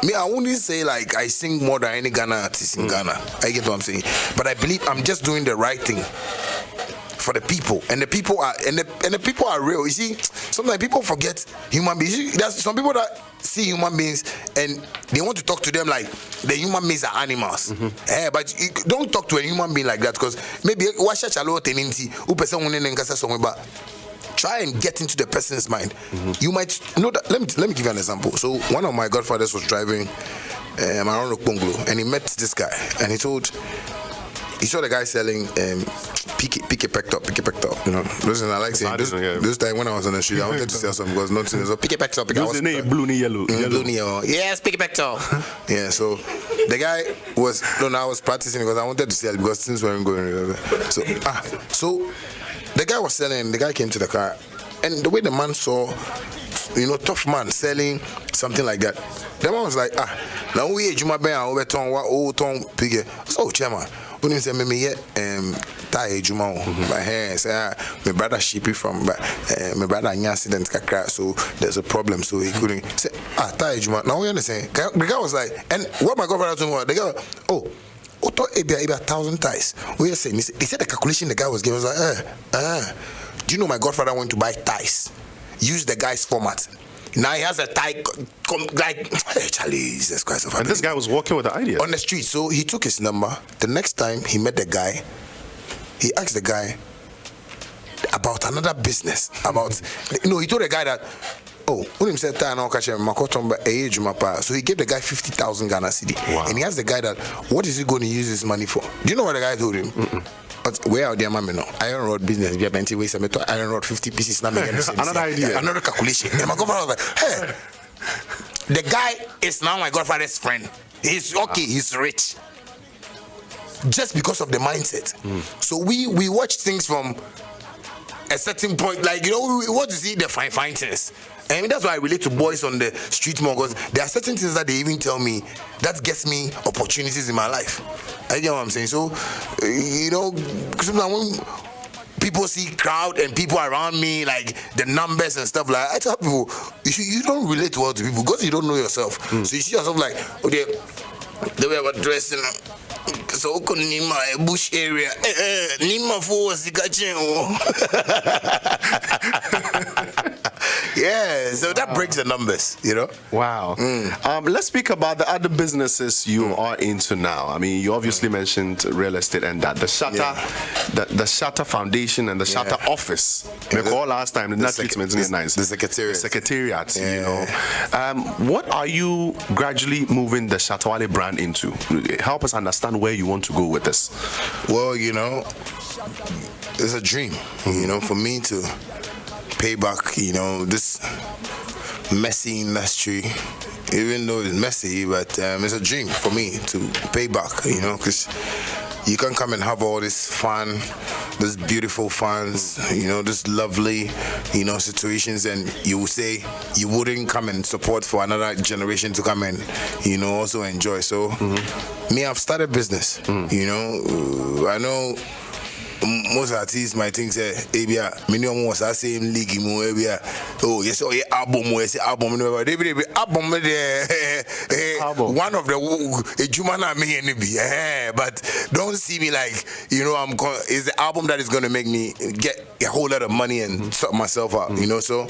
Me, I wouldn't say like I sing more than any Ghana artist in Ghana. I get what I'm saying, but I believe I'm just doing the right thing for the people, and the people are and the people are real. You see, sometimes people forget human beings. You see, there's some people that see human beings and they want to talk to them like the human beings are animals. But you don't talk to a human being like that, because maybe try and get into the person's mind. You might know that. Let me give you an example. So one of my godfathers was driving around the bungalow and he met this guy and he saw the guy selling pick a pector. You know, listen, I like saying this time when I was on the street, I wanted to sell something because nothing. So pick a pector.
Blue ni yellow.
Blue ni yellow. Yes, pick a pector. Yeah. So the guy was I was practicing because I wanted to sell because things weren't going. So the guy was selling. The guy came to the car, and the way the man saw, you know, tough man selling something like that. The man was like, now we Juma Ben over ton what old ton pig. So chairman, when you say me yet tie Juma my hair say my brother shippy from my brother an accident Accra, so there's a problem, so he couldn't say tie Juma. Now we understand. The guy was like, and what my governor told me, the guy Oto ebia 1,000 ties. We are saying, they said the calculation the guy was giving was like, do you know my godfather went to buy ties? Use the guy's format. Now he has a tie like, hey, Charlie, Jesus Christ.
And this guy was walking with the idea
on the street. So he took his number. The next time he met the guy, he asked the guy about another business. He told the guy that, when he said so he gave the guy 50,000 Ghana cedi.
Wow.
And he asked the guy that, what is he going to use this money for? Do you know what the guy told him? But where are the man no? Iron rod business. We are plenty ways. Iron rod 50 pieces.
Another idea.
Another calculation. And my godfather was like, hey, the guy is now my godfather's friend. He's okay. He's rich. Just because of the mindset. So we watch things from a certain point, like, you know, we want to see the fine things. And that's why I relate to boys on the street more, because there are certain things that they even tell me that gets me opportunities in my life. I get what I'm saying. So, you know, sometimes when people see crowd and people around me, like the numbers and stuff, like I tell people, you don't relate well to people because you don't know yourself. So you see yourself like, okay, the way I'm dressing. So Nima bush area. Nima for yeah, so that breaks the numbers, you know.
Wow. Let's speak about the other businesses you are into now. I mean, you obviously mentioned real estate and that the Shatta, the Shatta Foundation and the Shatta Office. Recall last time the secretariat. You know. What are you gradually moving the Chatawali brand into? Help us understand where you want to go with this.
Well, you know, it's a dream, you know, for me to pay back, you know, this messy industry. Even though it's messy, but it's a dream for me to pay back, you know, because you can come and have all this fun, this beautiful fans, you know, this lovely, you know, situations, and you will say you wouldn't come and support for another generation to come and, you know, also enjoy. So me, I've started business, you know. I know most artists might think say minimum was the same league album one of the Jumana me but don't see me like, you know, it's the album that is going to make me get a whole lot of money and sort myself out, you know. So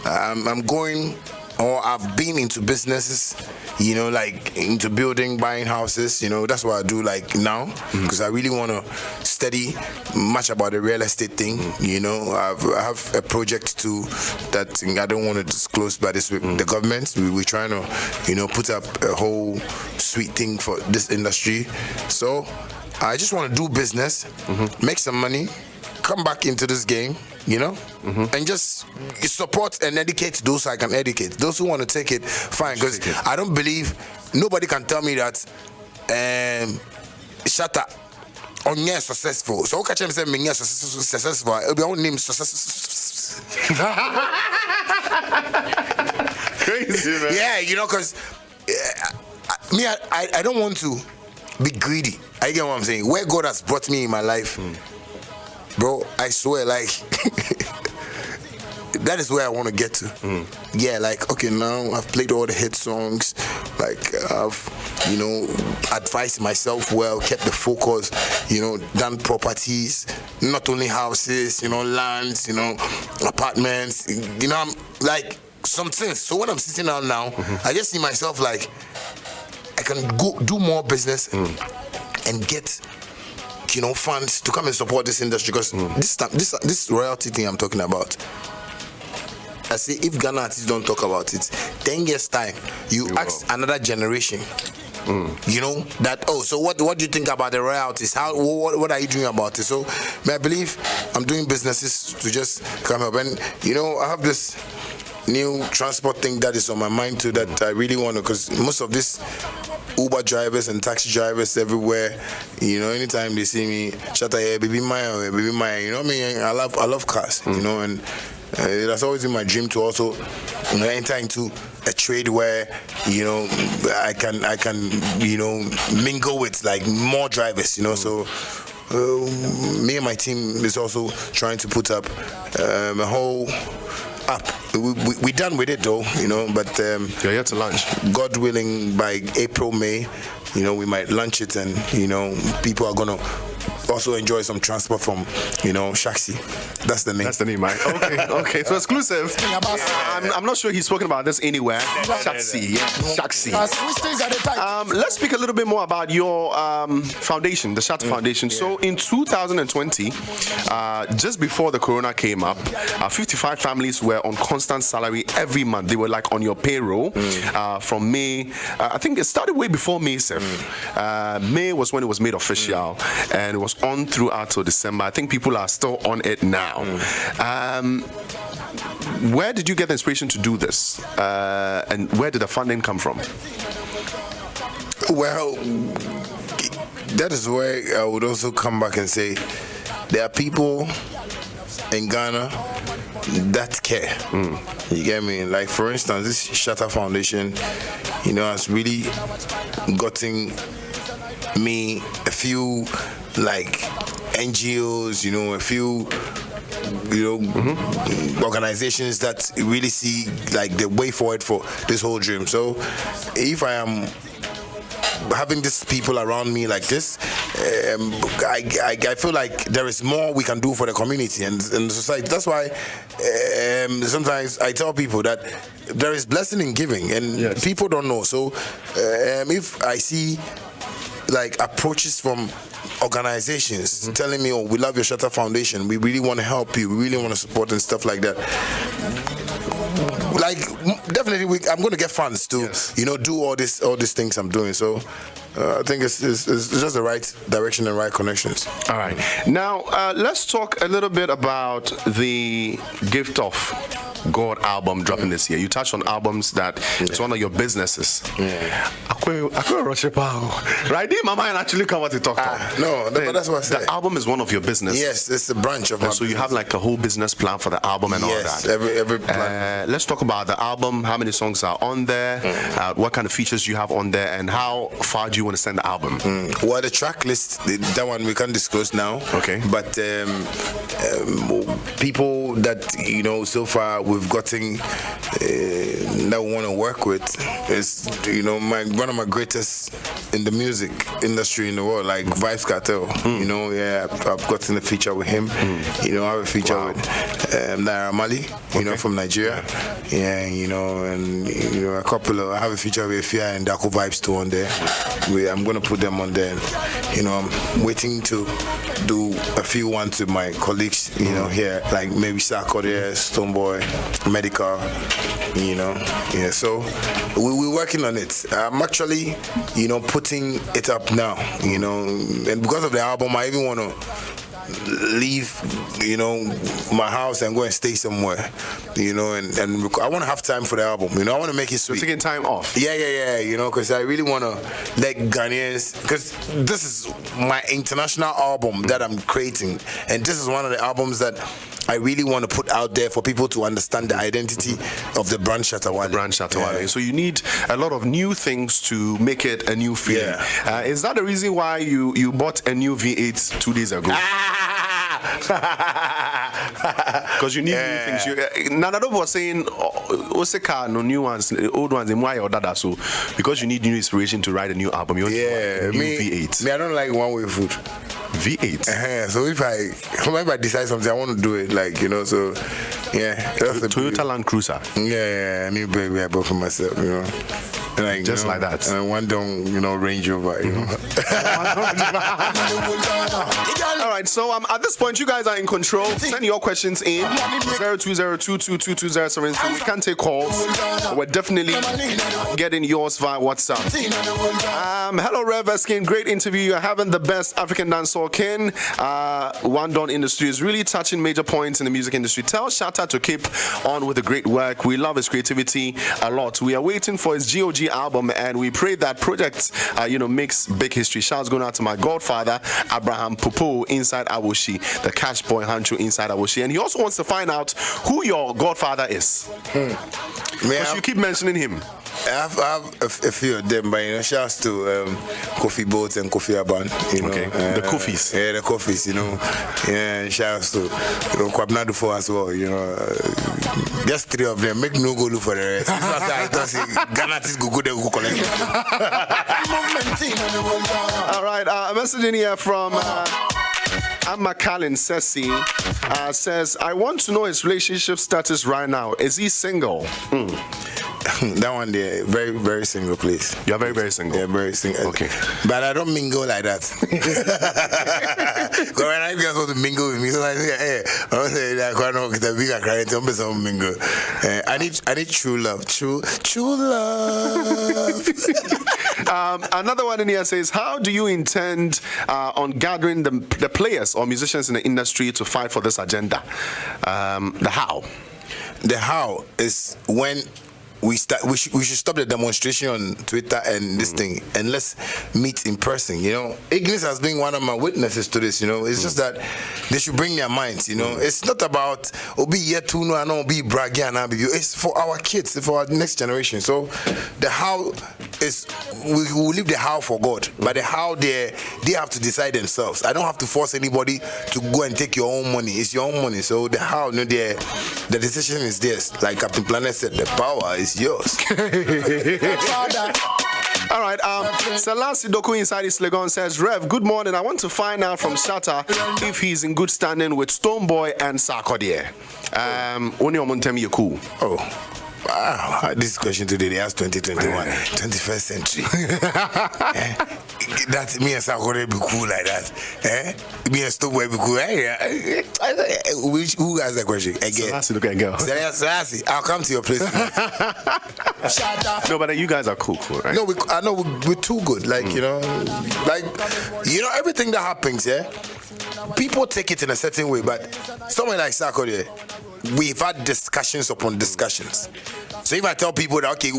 I'm going, or I've been into businesses, you know, like into building, buying houses, you know, that's what I do like now, because I really want to study much about the real estate thing, you know. I have a project too that I don't want to disclose, but it's with the government. We're trying to, you know, put up a whole sweet thing for this industry. So I just want to do business, make some money, come back into this game, you know, and just support and educate those I can educate. Those who want to take it, fine, because I don't believe, nobody can tell me that Shatta on yes successful. So catch him saying yes successful. It'll be on name successful.
Crazy, man.
Yeah, you know, because me, I don't want to be greedy. I get what I'm saying. Where God has brought me in my life, bro, I swear, like, that is where I want to get to. Yeah, like, okay, now I've played all the hit songs, like, I've, you know, advised myself well, kept the focus, you know, done properties, not only houses, you know, lands, you know, apartments, you know, I'm like, some things. So when I'm sitting down now, I just see myself like, I can go do more business and get, you know, funds to come and support this industry, because this royalty thing I'm talking about, I say if Ghana artists don't talk about it, 10 years time, you ask another generation, you know, that, oh, so what do you think about the royalties? What are you doing about it? So I believe I'm doing businesses to just come up, and you know, I have this new transport thing that is on my mind too, that I really want to, because most of this Uber drivers and taxi drivers everywhere, you know, anytime they see me, Shatta, baby Maya, you know what I mean? I love cars, you know, and that's always been my dream to also, you know, enter into a trade where, you know, I can, you know, mingle with like more drivers, you know. So me and my team is also trying to put up a whole app. We done with it though, you know, but
you're yet to launch.
God willing, by April, May, you know, we might launch it, and you know, people are gonna also enjoy some transport from, you know, Shaxi. That's the name.
That's the name, right? Okay. So exclusive. I'm not sure he's spoken about this anywhere. Shaxi, Shaxi. Let's speak a little bit more about your foundation, the Shatta Foundation. So in 2020, just before the corona came up, 55 families were on constant salary every month. They were like on your payroll from May. I think it started way before May, Seth. May was when it was made official, and it was on throughout till December. I think people are still on it now. Where did you get the inspiration to do this? And where did the funding come from?
Well, that is where I would also come back and say there are people in Ghana that care. You get me? Like, for instance, this Shatta Foundation, you know, has really gotten me a few like NGOs, you know, a few, you know, organizations that really see like the way forward for this whole dream. So if I am having these people around me like this, I feel like there is more we can do for the community and the society. That's why sometimes I tell people that there is blessing in giving, and people don't know. So if I see like approaches from organizations telling me, oh, we love your Shatta Foundation, we really want to help you, we really want to support and stuff like that, like definitely I'm going to get funds to you know, do all these things I'm doing. So I think it's just the right direction and right connections.
All right, now let's talk a little bit about the Gift of God album dropping this year. You touched on albums that it's one of your businesses. Right? Did my mind actually come what to talk about?
No, but that's what I said.
The album is one of your businesses.
Yes, it's a branch of my
so you have like a whole business plan for the album and all that.
Every plan.
Let's talk about the album. How many songs are on there? What kind of features you have on there, and how far do you want to send the album?
Well, the track list, that one we can't disclose now.
Okay.
But people that, you know, so far we've gotten that we want to work with is, you know, one of my greatest in the music industry in the world, like Vibes Cartel. You know, yeah, I've gotten a feature with him. You know, I have a feature with Naira Mali, you know, from Nigeria. Yeah, you know, and you know, I have a feature with Fia and Dako Vibes too on there. I'm gonna put them on there. You know, I'm waiting to do a few ones with my colleagues, you know, here, like maybe Sarkodie, Stoneboy, Medical, you know. Yeah, so we're working on it. I'm actually, you know, putting it up now, you know, and because of the album, I even want to leave, you know, my house and go and stay somewhere, you know, and I want to have time for the album, you know. I want to make it sweet.
You're taking time off.
Yeah, you know, because I really want to let Ghanaians, because this is my international album that I'm creating, and this is one of the albums that I really want to put out there for people to understand the identity of the brand Chatawali.
Yeah. So you need a lot of new things to make it a new feeling.
Yeah.
Is that the reason why you bought a new V8 2 days ago? Because you need new things. Nanado was saying, Oseka, no new ones, old ones, and why or Dada. So because you need new inspiration to write a new album, you want to buy a new V8.
Me, I don't like one-way food.
V8.
So if I decide something, I want to do it, like, you know. So yeah, that's the
Toyota Land Cruiser.
Yeah, a new baby I bought for myself, you know. Like,
just like that.
And one down, you know, Range Rover, you know.
All right, so at this point, you guys are in control. Send your questions in 0202222072. We can take calls. We're definitely getting yours via WhatsApp. Hello, Rev Eskin. Great interview. You're having the best African dancehall king. One Don industry is really touching major points in the music industry. Tell Shatta to keep on with the great work. We love his creativity a lot. We are waiting for his GOG album, and we pray that project, makes big history. Shouts going out to my godfather, Abraham Popo, inside Awoshi, the cash boy Hancho inside Awoshi. And he also wants to find out who your godfather is. Because you keep mentioning him.
I have a few of them, but, you know, shouts to Kofi Boats and Kofi Aban, you know.
Okay, the Kofis.
Yeah, the Kofis, you know. Yeah, shouts to, Kwabnadu for as well, you know. Just 3 of them. Make no go look for the rest. This was I thought, Ghana is go there, go collect.
All right, a message in here from Amma Kalin Sessi says, I want to know his relationship status right now. Is he single?
That one there, very, very single, please.
You're very, very single?
Yeah, very single.
Okay.
But I don't mingle like that. Because when I just want to mingle with me, so I say, hey, I don't say that I don't get a bigger cry, don't be some mingle. I need true love. True love.
Another one in here says, how do you intend on gathering the players or musicians in the industry to fight for this agenda? The how?
The how is when we should stop the demonstration on Twitter and this thing, and let's meet in person. You know, Ignis has been one of my witnesses to this. You know, it's just that they should bring their minds. You know, it's not about Obi Yetuno and Obi Bragia and Abibu. It's for our kids, for our next generation. So the how is we will leave the how for God, but the how they have to decide themselves. I don't have to force anybody to go and take your own money. It's your own money. So the how, you know, the decision is theirs. Like Captain Planet said, the power is yours.
All right, Salasi Doku inside his Legon says, Rev, good morning. I want to find out from Shatta if he's in good standing with Stoneboy and Sarkodie. Only on Montemi Yoku.
Oh. Wow, this question today, they asked 2021, 21st century. That me and Sarkodie be cool like that. Me and Stoneboy be cool. Who asked that question? Again.
Salasi, look at girl.
Salasi, I'll come to your place.
No, but you guys are cool, right?
No, I know we're too good. Like, everything that happens, people take it in a certain way, but someone like Sarkodie, we've had discussions upon discussions. So if I tell people that, okay,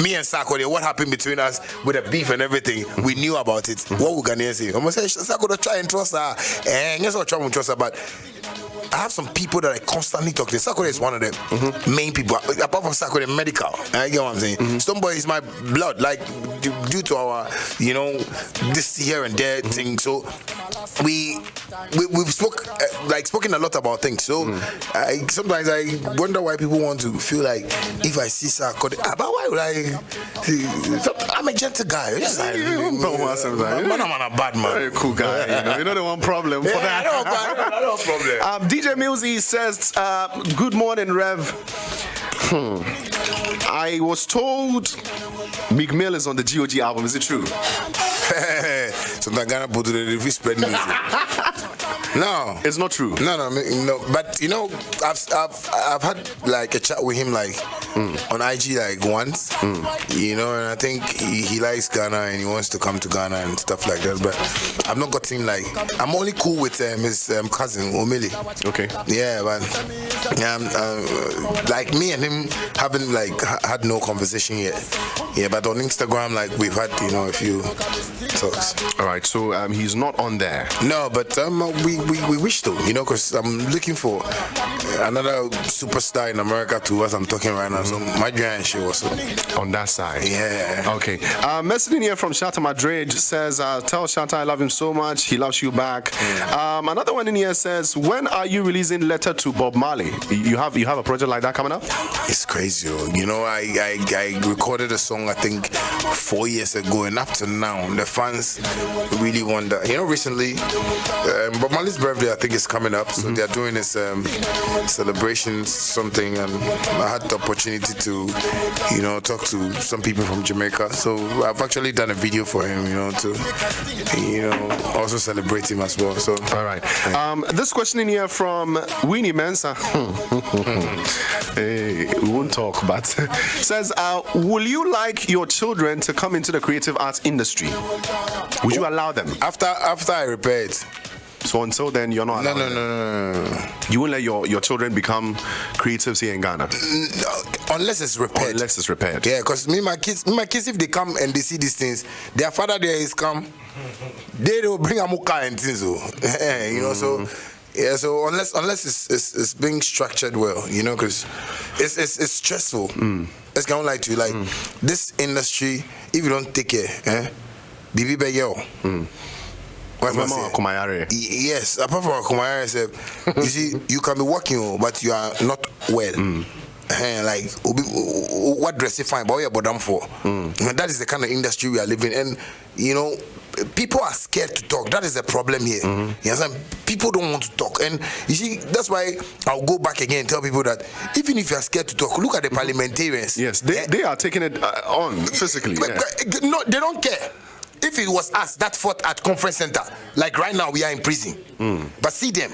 me and Sarkodie, what happened between us with the beef and everything, we knew about it. What would Ghanaians say? I'm going to say, Sarkodie, try and trust her. And guess what, try and trust her, but I have some people that I constantly talk to. Sarkodie is one of the main people. Apart from Sarkodie, medical. I get what I'm saying. Stoneboy is my blood, like due to our, this here and there thing. So we we've spoken a lot about things. So sometimes I wonder why people want to feel like if I see Sir Cody, but why would I'm a gentle guy. Just like,
I'm
a bad man.
Very cool guy. You know the one problem for that.
I don't problem.
DJ Millsy says, good morning, Rev. I was told Big Mill is on the GOG album. Is it true?
So I'm gonna put the spread music. No,
it's not true.
No. But you know, I've had like a chat with him like on IG like once. You know, and I think he likes Ghana and he wants to come to Ghana and stuff like that. But I've not got him like. I'm only cool with his cousin Omili.
Okay.
Yeah, but like me and him haven't like had no conversation yet. Yeah, but on Instagram like we've had a few talks.
All right, so he's not on there.
No, but we wish to, because I'm looking for another superstar in America to what I'm talking right now. So my giant show also
on that side.
Yeah.
Okay. Messaging here from Shatta Madrid says, "Tell Shatta I love him so much. He loves you back." Another one in here says, "When are you releasing Letter to Bob Marley? You have a project like that coming up?"
It's crazy. I recorded a song I think 4 years ago, and up to now the fans really want that. Recently Bob Marley's birthday I think is coming up, so they're doing this celebration something, and I had the opportunity to talk to some people from Jamaica, so I've actually done a video for him to also celebrate him as well. So
all right. This question in here from Winnie Mensa. Hey, we won't talk, but says, will you like your children to come into the creative arts industry? Would you allow them?
After I repair it.
So until then, you're not allowed.
No.
You won't let your children become creatives here in Ghana?
Unless it's repaired. Yeah, because my kids, if they come and they see these things, their father there is come, they will bring a muka and things, so. Yeah, so unless it's being structured well, because it's stressful. It's kind of like to this industry. If you don't take care, bibi begel. Yes, apart from Kumayare, you see, you can be working, but you are not well. Like what dress you find, but you're bottom for. And that is the kind of industry we are living in. And people are scared to talk. That is the problem here. You understand? People don't want to talk, and you see, that's why I'll go back again and tell people that even if you are scared to talk, look at the parliamentarians.
Yes, they are taking it on physically.
No, they don't care. If it was us that fought at conference center, like right now we are in prison, but see them.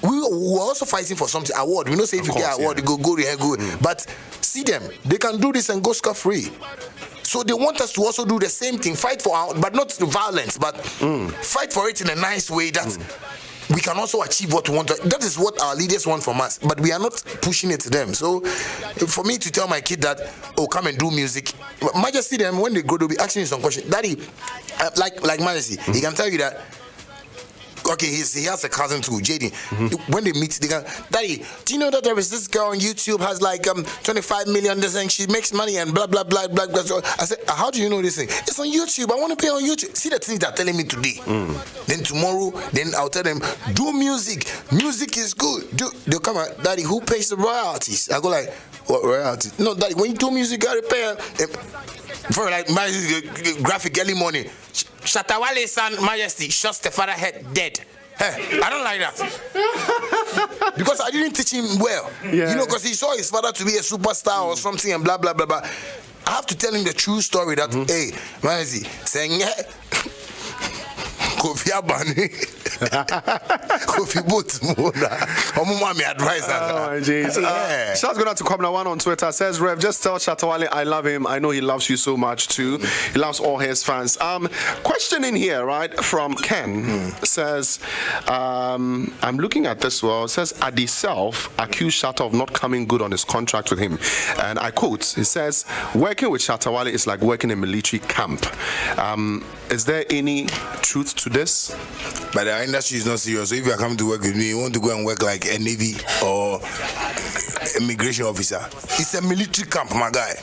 We were also fighting for something award. We know say if you get award, you go there, go. But see them, they can do this and go scot-free. So they want us to also do the same thing, fight for our, but not violence, but fight for it in a nice way that we can also achieve what we want. That is what our leaders want from us, but we are not pushing it to them. So for me to tell my kid that, come and do music, Majesty them when they go to be asking you some questions. Daddy, like Majesty, he can tell you that. Okay, he has a cousin too, JD. When they meet, they go, Daddy, do you know that there is this girl on YouTube has like 25 million this and she makes money and blah blah blah blah blah. So I said, how do you know this thing? It's on YouTube. I want to pay on YouTube. See the things they're telling me today. Then tomorrow, then I'll tell them, do music. Music is good. They'll come out, Daddy, who pays the royalties? I go like, what royalties? No, Daddy, when you do music, you gotta pay. For like my graphic early morning, Chatawali son Majesty shots the father head dead. Hey, I don't like that because I didn't teach him well. Because he saw his father to be a superstar or something and blah blah blah blah. I have to tell him the true story that hey, Majesty saying Kofi Abani, Kofi Botsmona, Omumami advisor. Oh,
jeez. Shout's going out to Kwabna One on Twitter. Says, Rev, just tell Chatawali I love him. I know he loves you so much too. He loves all his fans. Question in here, right, from Ken says, I'm looking at this well. It says, Adi Self accused Shatta of not coming good on his contract with him. And I quote, he says, working with Chatawali is like working in a military camp. Is there any truth to this?
But our industry is not serious. So if you are coming to work with me, you want to go and work like a Navy or immigration officer. It's a military camp, my guy.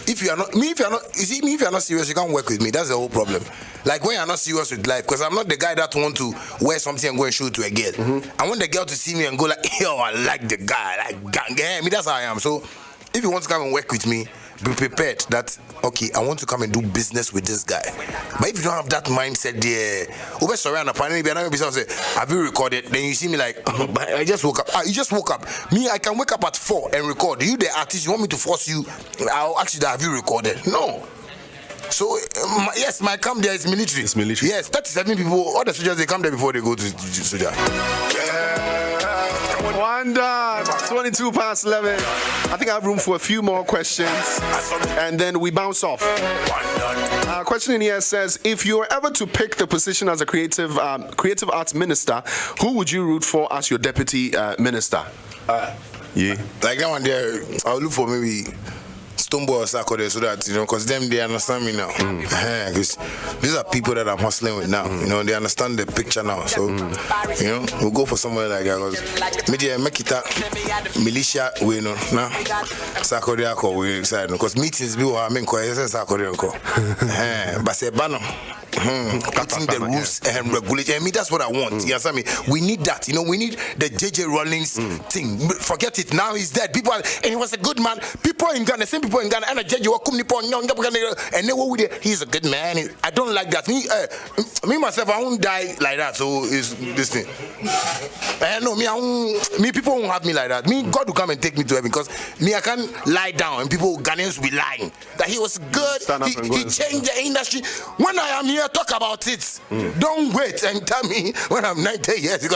if you are not, you see me, if you are not serious, you can't work with me. That's the whole problem. Like when you're not serious with life, because I'm not the guy that want to wear something and go and show it to a girl. I want the girl to see me and go like, yo, I like the guy, like gang. Me, that's how I am. So if you want to come and work with me, be prepared that, okay, I want to come and do business with this guy. But if you don't have that mindset there, have you recorded? Then you see me like, I just woke up. You just woke up. Me, I can wake up at 4 and record. You, the artist, you want me to force you? I'll ask you that, have you recorded? No. So, yes, my camp there is military.
It's military.
Yes, 37 people, all the soldiers, they come there before they go to soldier.
One done. 22 past 11. I think I have room for a few more questions, and then we bounce off. Question in here says, if you were ever to pick the position as a creative arts minister, who would you root for as your deputy minister?
Yeah. Like that one there, I'll look for maybe Stumbo or Sako there, so that, you know, because them, they understand me now. Because these are people that I'm hustling with now. You know, they understand the picture now. So, you know, we'll go for somewhere like that. Because media make it militia, we know now. Sako there, we're excited. Because meetings, we will make Sako there. But say, Bano. Putting the rules and regulation. I mean, that's what I want. You understand me? We need that. You know, we need the JJ Rawlings thing. Forget it. Now he's dead. People are, and he was a good man. People in Ghana, same people in Ghana, and JJ and they were with it. He's a good man. I don't like that. Me myself, I won't die like that. So it's this thing. No, me people won't have me like that. Me, God will come and take me to heaven, because me, I can't lie down and people, Ghanaians, will be lying that he was good. He changed the industry. When I am here, talk about it. Don't wait and tell me when I'm 90 years he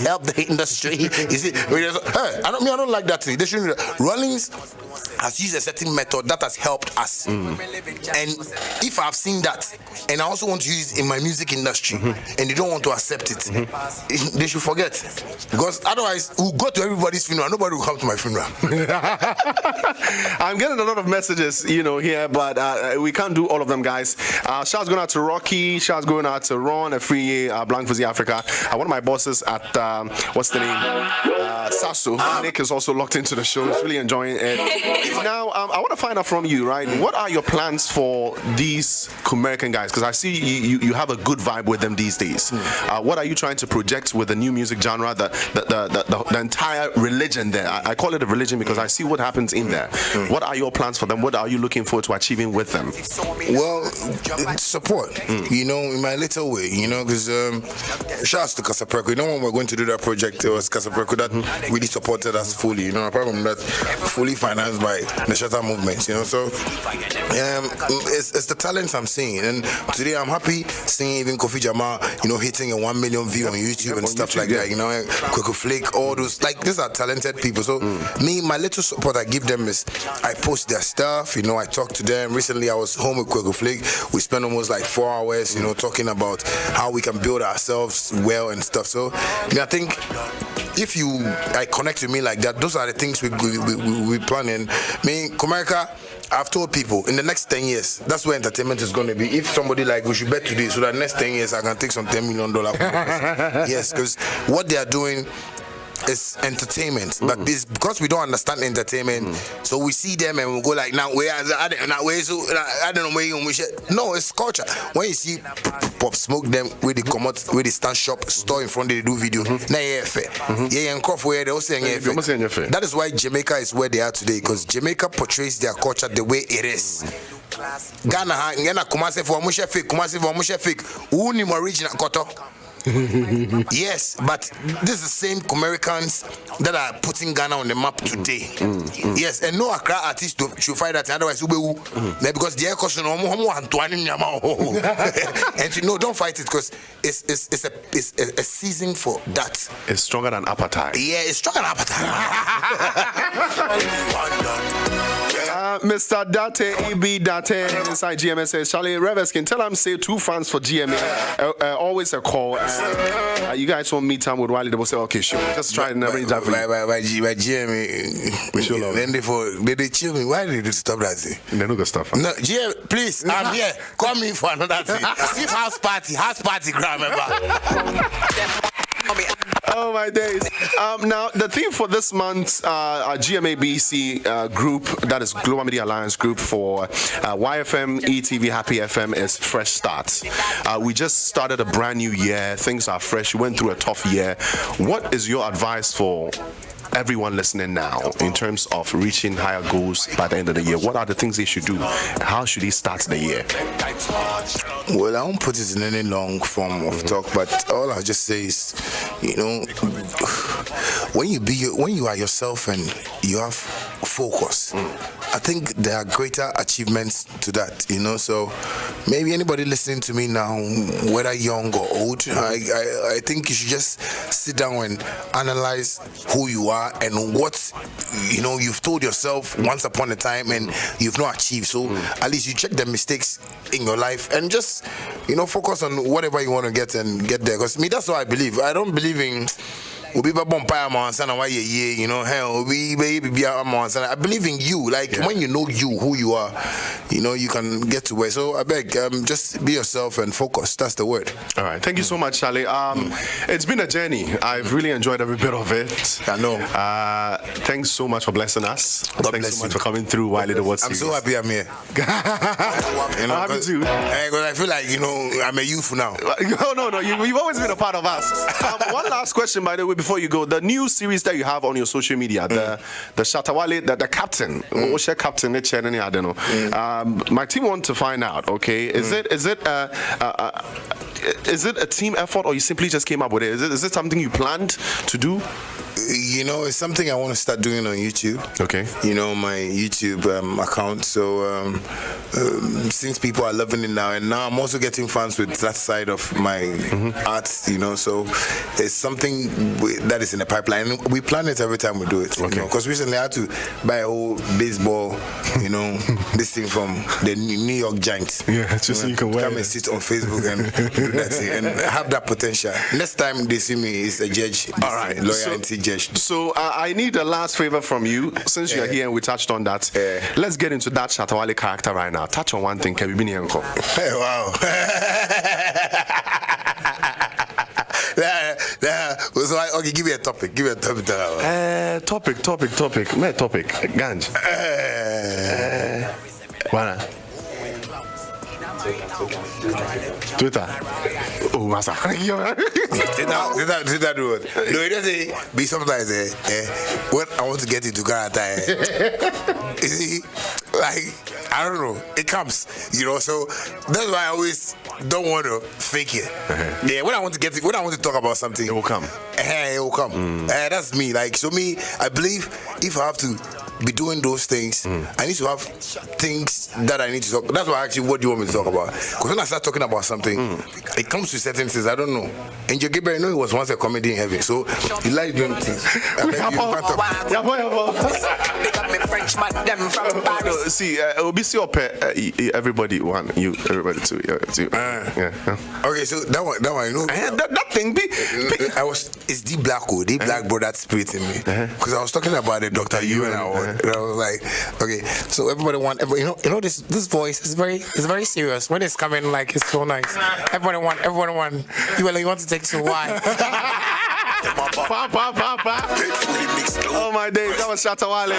helped the industry. Is it? I don't like that thing. They shouldn't. Rawlings has used a certain method that has helped us. And if I've seen that, and I also want to use it in my music industry, and they don't want to accept it, they should forget. Because otherwise, we'll go to everybody's funeral. Nobody will come to my funeral.
I'm getting a lot of messages, you know, here, but we can't do all of them, guys. Shouts going out to Rocky. Shouts going out to Ron, a free Blank Fuzzy Africa. One of my bosses at what's the name? Sasso. Nick is also locked into the show. He's really enjoying it. Now, I want to find out from you, right? What are your plans for these American guys? Because I see you have a good vibe with them these days. What are you trying to project with the new music genre, the entire religion there? I call it a religion because I see what happens in there. What are your plans for them? What are you looking forward to achieving with them?
Well, support, you know, in my little way, you know, because shouts to Casapreco. You know, when we're going to do that project, it was Casapreco that really supported us fully, you know, apart from that, fully financed by the Shatta movement, you know. So it's the talents I'm seeing, and today I'm happy seeing even Kofi Jama, you know, hitting a 1 million view on YouTube and stuff like that, you know, Kweko Flake, all those, like, these are talented people. So me, my little support I give them is I post their stuff, you know, I talk to them. Recently I was home with Kweko Flake. We spent almost like 4 hours, you know, talking about how we can build ourselves well and stuff. So I think if you connect with me like that, those are the things we planning. Me, America, I've told people in the next 10 years, that's where entertainment is going to be. If somebody like, we should bet today, so that next 10 years I can take some $10 million. Yes, because what they are doing is entertainment, but it's because we don't understand entertainment, so we see them and we go like, now where I don't know where you should. No, it's culture. When you see Pop Smoke them where they come out, where they stand shop, store in front, they do video. That is why Jamaica is where they are today, because Jamaica portrays their culture the way it is. Ghana, Kumasi for Musha fake, Kumasi for Musha fake. Unim original koto. Yes, but this is the same Americans that are putting Ghana on the map today. Yes, and no Accra artist should find that, otherwise because the air question and no, don't fight it, because it's a season for that.
It's stronger than appetite.
Yeah, it's stronger than appetite.
Mr. Date EB Date inside GMA says, Charlie Reveskin, tell him say 2 fans for GMA. Always a call. You guys want me time with Wiley? They will say, okay, sure. Just try and arrange that for you.
By GMA, we sure love. Then they chill me. Why did they stop that thing?
They don't go stuff.
No, GMA, please, I'm here. Call me for another thing. Steve house party, grab remember.
Oh my days. Now the theme for this month's GMABC group, that is Global Media Alliance group for YFM, ETV, Happy FM, is Fresh Starts. We just started a brand new year. Things are fresh. We went through a tough year. What is your advice for everyone listening now in terms of reaching higher goals by the end of the year? What are the things they should do? How should they start the year?
Well, I won't put it in any long form of talk, but all I'll just say is, when you are yourself and you have focus, I think there are greater achievements to that, so maybe anybody listening to me now, whether young or old, I think you should just sit down and analyze who you are and what you've told yourself once upon a time and you've not achieved. So at least you check the mistakes in your life and just focus on whatever you want to get and get there. Because me, that's what I believe. I don't believe in I believe in you. Like when you know who you are, you can get to where. So I beg, just be yourself and focus. That's the word.
All right. Thank you so much, Charlie. It's been a journey. I've really enjoyed every bit of it.
I know.
Thanks so much for blessing us.
God
Thanks
bless
so much
you.
for coming through Wiley the Word
I'm
Series.
so happy I'm here.
I'm happy too.
Because I feel like, I'm a youth now.
No. You've always been a part of us. One last question, by the way, before you go. The new series that you have on your social media, the Shatta Wale, the captain, captain, I don't know. My team want to find out. Okay, is it a team effort, or you simply just came up with it? Is it something you planned to do?
It's something I want to start doing on YouTube.
Okay.
My YouTube account. So since people are loving it now, and now I'm also getting fans with that side of my art. So it's something that is in the pipeline. We plan it every time we do it.
Okay.
Because recently I had to buy a whole baseball, this thing from the New York Giants.
Yeah, just so you can wear
come and sit on Facebook and do that thing and have that potential. Next time they see me, it's a judge.
All right,
lawyer and judge.
So I need a last favor from you. Since you're here and we touched on that, let's get into that Chatawali character right now. Touch on one thing, Hey,
wow. So okay, give me a topic. Topic.
Ganj. Twitter. Oh, massa.
Did that do it? No, it doesn't be sometimes when I want to get into character. You see, like, I don't know, it comes, so that's why I always don't want to fake it. Yeah, when I want to talk about something,
it will come.
It will come. That's me. Like, so me, I believe if I have to be doing those things, I need to have things that I need to talk. That's why actually, what do you want me to talk about? Because when I start talking about something, it comes to certain things I don't know. And Gabriel, he was once a comedy in heaven, so he likes doing things.
See, it will be so everybody one, you, everybody two. Yeah.
Okay, so that one,
that thing be.
It's the black brought that spirit in me. Because I was talking about the Dr. You and I was like, okay, so everybody this voice is very serious. When it's coming, like, it's so nice. Everybody want. You want to take to why?
Oh my days, that was Shatta Wale,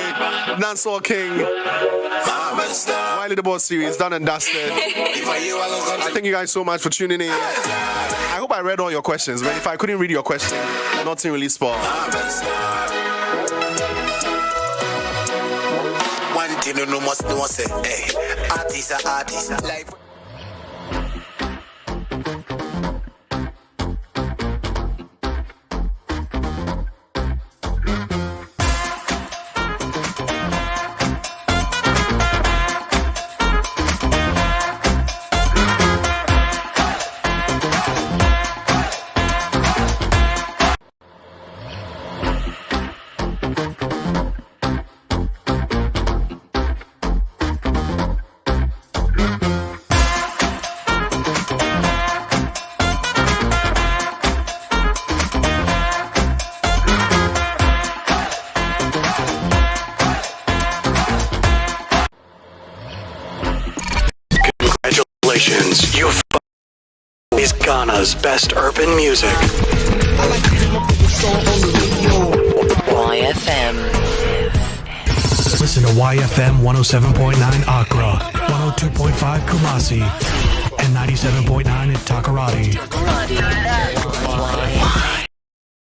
Dancehall King. Wiley the Boss Series, done and dusted. Thank you guys so much for tuning in. I hope I read all your questions, but if I couldn't read your question, nothing really spoiled.
One thing you must know, say, hey, artist, life.
You is Ghana's best urban music. YFM 107.9 Accra, 102.5 Kumasi, and 97.9 in Takoradi.